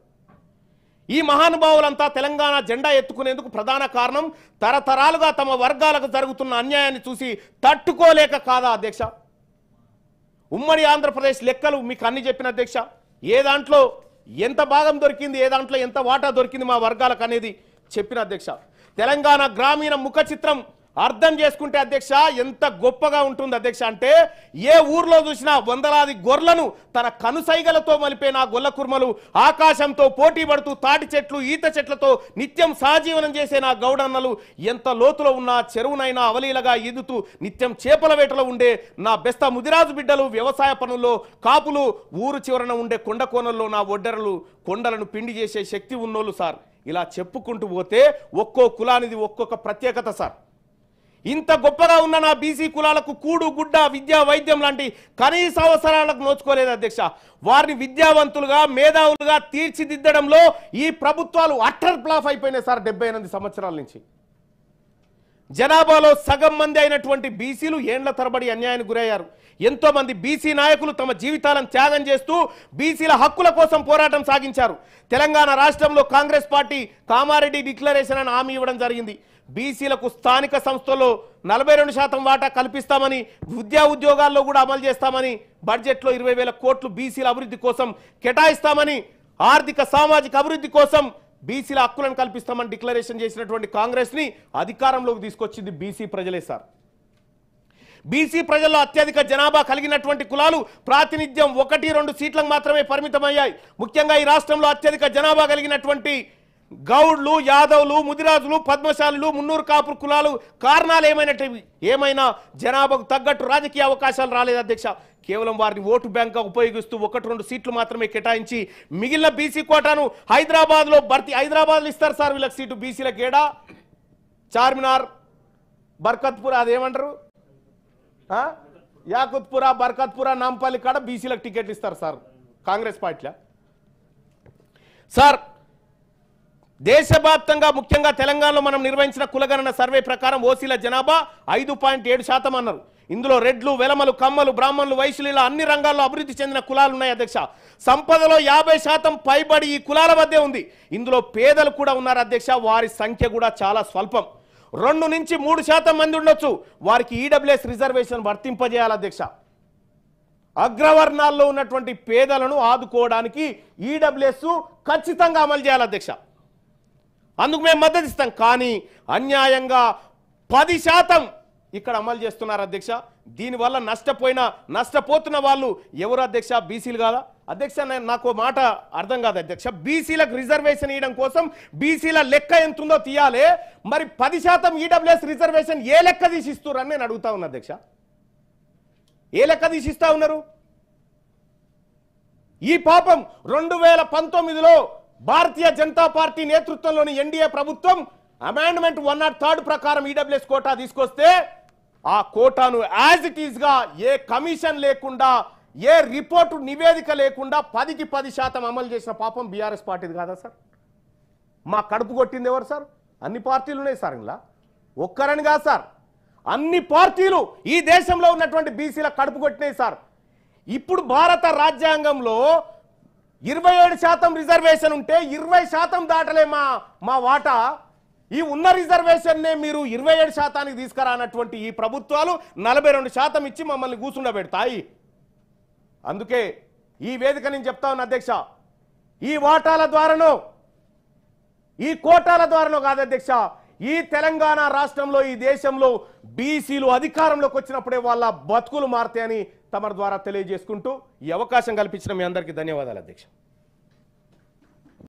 ఈ మహానుభావులంతా తెలంగాణ జెండా ఎత్తుకునేందుకు ప్రధాన కారణం తరతరాలుగా తమ వర్గాలకు జరుగుతున్న అన్యాయాన్ని చూసి తట్టుకోలేక కాదా అధ్యక్ష? ఉమ్మడి ఆంధ్రప్రదేశ్ లెక్కలు మీకు అన్ని చెప్పిన అధ్యక్ష. ఏ దాంట్లో ఎంత భాగం దొరికింది, ఏ దాంట్లో ఎంత వాటా దొరికింది మా వర్గాలకు అనేది చెప్పిన అధ్యక్ష. తెలంగాణ గ్రామీణ ముఖ చిత్రం అర్థం చేసుకుంటే అధ్యక్ష ఎంత గొప్పగా ఉంటుంది అధ్యక్ష అంటే, ఏ ఊర్లో చూసినా వందలాది గొర్రెలను తన కనుసైగలతో మలిపే నా గొల్ల కుర్మలు, ఆకాశంతో పోటీ పడుతూ తాటి చెట్లు ఈత చెట్లతో నిత్యం సహజీవనం చేసే నా గౌడన్నలు, ఎంత లోతులో ఉన్న చెరువునైనా అవలీలగా ఈదుతూ నిత్యం చేపల వేటలో ఉండే నా బెస్త ముదిరాజు బిడ్డలు, వ్యవసాయ పనుల్లో కాపులు, ఊరు చివరన ఉండే కొండ కోనల్లో నా ఒడ్డెరలు, కొండలను పిండి చేసే శక్తి ఉన్నోళ్ళు సార్. ఇలా చెప్పుకుంటూ పోతే ఒక్కో కులానిది ఒక్కొక్క ప్రత్యేకత సార్. ఇంత గొప్పగా ఉన్న నా బీసీ కులాలకు కూడు గుడ్డ విద్యా వైద్యం లాంటి కనీస అవసరాలకు నోచుకోలేదు అధ్యక్ష. వారిని విద్యావంతులుగా మేధావులుగా తీర్చిదిద్దడంలో ఈ ప్రభుత్వాలు అట్టర్ ఫ్లాప్ అయిపోయినాయి సార్. 78 సంవత్సరాల నుంచి జనాభాలో సగం మంది అయినటువంటి బీసీలు ఏండ్ల తరబడి అన్యాయానికి గురయ్యారు. ఎంతో మంది బీసీ నాయకులు తమ జీవితాలను త్యాగం చేస్తూ బీసీల హక్కుల కోసం పోరాటం సాగించారు. తెలంగాణ రాష్ట్రంలో కాంగ్రెస్ పార్టీ కామారెడ్డి డిక్లరేషన్ అని హామీ ఇవ్వడం జరిగింది. బీసీలకు స్థానిక సంస్థల్లో 42% వాటా కల్పిస్తామని, ఉద్యోగాల్లో కూడా అమలు చేస్తామని, బడ్జెట్లో 20,000 కోట్లు బీసీల అభివృద్ధి కోసం కేటాయిస్తామని, ఆర్థిక సామాజిక అభివృద్ధి కోసం బీసీల హక్కులను కల్పిస్తామని డిక్లరేషన్ చేసినటువంటి కాంగ్రెస్ ని అధికారంలోకి తీసుకొచ్చింది బీసీ ప్రజలే సార్. బీసీ ప్రజల్లో అత్యధిక జనాభా కలిగినటువంటి కులాలు ప్రాతినిధ్యం 1-2 సీట్లకు మాత్రమే పరిమితమయ్యాయి. ముఖ్యంగా ఈ రాష్ట్రంలో అత్యధిక జనాభా కలిగినటువంటి గౌడ్లు, యాదవులు, ముదిరాజులు, పద్మశాలులు, మున్నూరు కాపురు కులాలు కారణాలు ఏమైనా జనాభాకు తగ్గట్టు రాజకీయ అవకాశాలు రాలేదు అధ్యక్ష. కేవలం వారిని ఓటు బ్యాంక్గా ఉపయోగిస్తూ 1-2 సీట్లు మాత్రమే కేటాయించి మిగిలిన బీసీ కోటాను హైదరాబాద్లో హైదరాబాద్లో ఇస్తారు సార్ వీళ్ళకి సీటు. బీసీలకు ఏడా చార్మినార్, బర్కత్పుర, అదేమంటారు యాకుత్పుర, బర్కత్పుర, నాంపల్లి కాడ బీసీలకు టికెట్లు ఇస్తారు సార్ కాంగ్రెస్ పార్టీలో. సార్ దేశవ్యాప్తంగా ముఖ్యంగా తెలంగాణలో మనం నిర్వహించిన కులగణన సర్వే ప్రకారం ఓసీల జనాభా 5.7% అన్నారు. ఇందులో రెడ్లు, వెలమలు, కమ్మలు, బ్రాహ్మణులు, వైశ్యులు ఇలా అన్ని రంగాల్లో అభివృద్ధి చెందిన కులాలు ఉన్నాయి అధ్యక్ష. సంపదలో 50% పైబడి ఈ కులాల మధ్య ఉంది. ఇందులో పేదలు కూడా ఉన్నారు అధ్యక్ష. వారి సంఖ్య కూడా చాలా స్వల్పం. 2-3% మంది ఉండొచ్చు. వారికి ఈడబ్ల్యూఎస్ రిజర్వేషన్ వర్తింపజేయాలి అధ్యక్ష. అగ్రవర్ణాల్లో ఉన్నటువంటి పేదలను ఆదుకోవడానికి ఈడబ్ల్యూఎస్ ఖచ్చితంగా అమలు చేయాలి అధ్యక్ష. అందుకు మేము మద్దతు ఇస్తాం. కానీ అన్యాయంగా 10% ఇక్కడ అమలు చేస్తున్నారు అధ్యక్ష. దీనివల్ల నష్టపోతున్న వాళ్ళు ఎవరు అధ్యక్ష? బీసీలు కాదా అధ్యక్ష? నాకు మాట అర్థం కాదు అధ్యక్ష. బీసీలకు రిజర్వేషన్ ఇవ్వడం కోసం బీసీల లెక్క ఎంత ఉందో తీయాలి. మరి 10% ఈడబ్ల్యూఎస్ రిజర్వేషన్ ఏ లెక్క తీసిస్తున్నారు అని నేను అడుగుతా ఉన్నా అధ్యక్ష. ఏ లెక్క తీసిస్తా ఉన్నారు? ఈ పాపం 2019లో భారతీయ జనతా పార్టీ నేతృత్వంలోని ఎన్డీఏ ప్రభుత్వం అమెండ్మెంట్ 103 ప్రకారం ఈడబ్ల్యూఎస్ కోటా తీసుకొస్తే ఆ కోటాను యాజ్ ఇట్ ఈస్ గా ఏ కమిషన్ లేకుండా, ఏ రిపోర్టు నివేదిక లేకుండా 10% అమలు చేసిన పాపం బీఆర్ఎస్ పార్టీది కాదా సార్? మా కడుపు కొట్టింది ఎవరు సార్? అన్ని పార్టీలు ఉన్నాయి సార్. ఇలా ఒక్కరని కాదు సార్, అన్ని పార్టీలు ఈ దేశంలో ఉన్నటువంటి బీసీల కడుపు కొట్టినాయి సార్. ఇప్పుడు భారత రాజ్యాంగంలో 27% రిజర్వేషన్ ఉంటే 20% దాటలే మా వాటా. ఈ ఉన్న రిజర్వేషన్నే మీరు 27%కి తీసుకురానటువంటి ఈ ప్రభుత్వాలు 42% ఇచ్చి మమ్మల్ని కూర్చుండబెడతాయి. అందుకే ఈ వేదిక నేను చెప్తా ఉన్నా అధ్యక్ష, ఈ వాటాల ద్వారానో ఈ కోటాల ద్వారానో కాదు అధ్యక్ష, ఈ తెలంగాణ రాష్ట్రంలో ఈ దేశంలో బీసీలు అధికారంలోకి వచ్చినప్పుడే వాళ్ళ బతుకులు మారుతాయని తమ ద్వారా తెలియజేసుకుంటూ ఈ అవకాశం కల్పించిన మీ అందరికీ ధన్యవాదాలు అధ్యక్ష.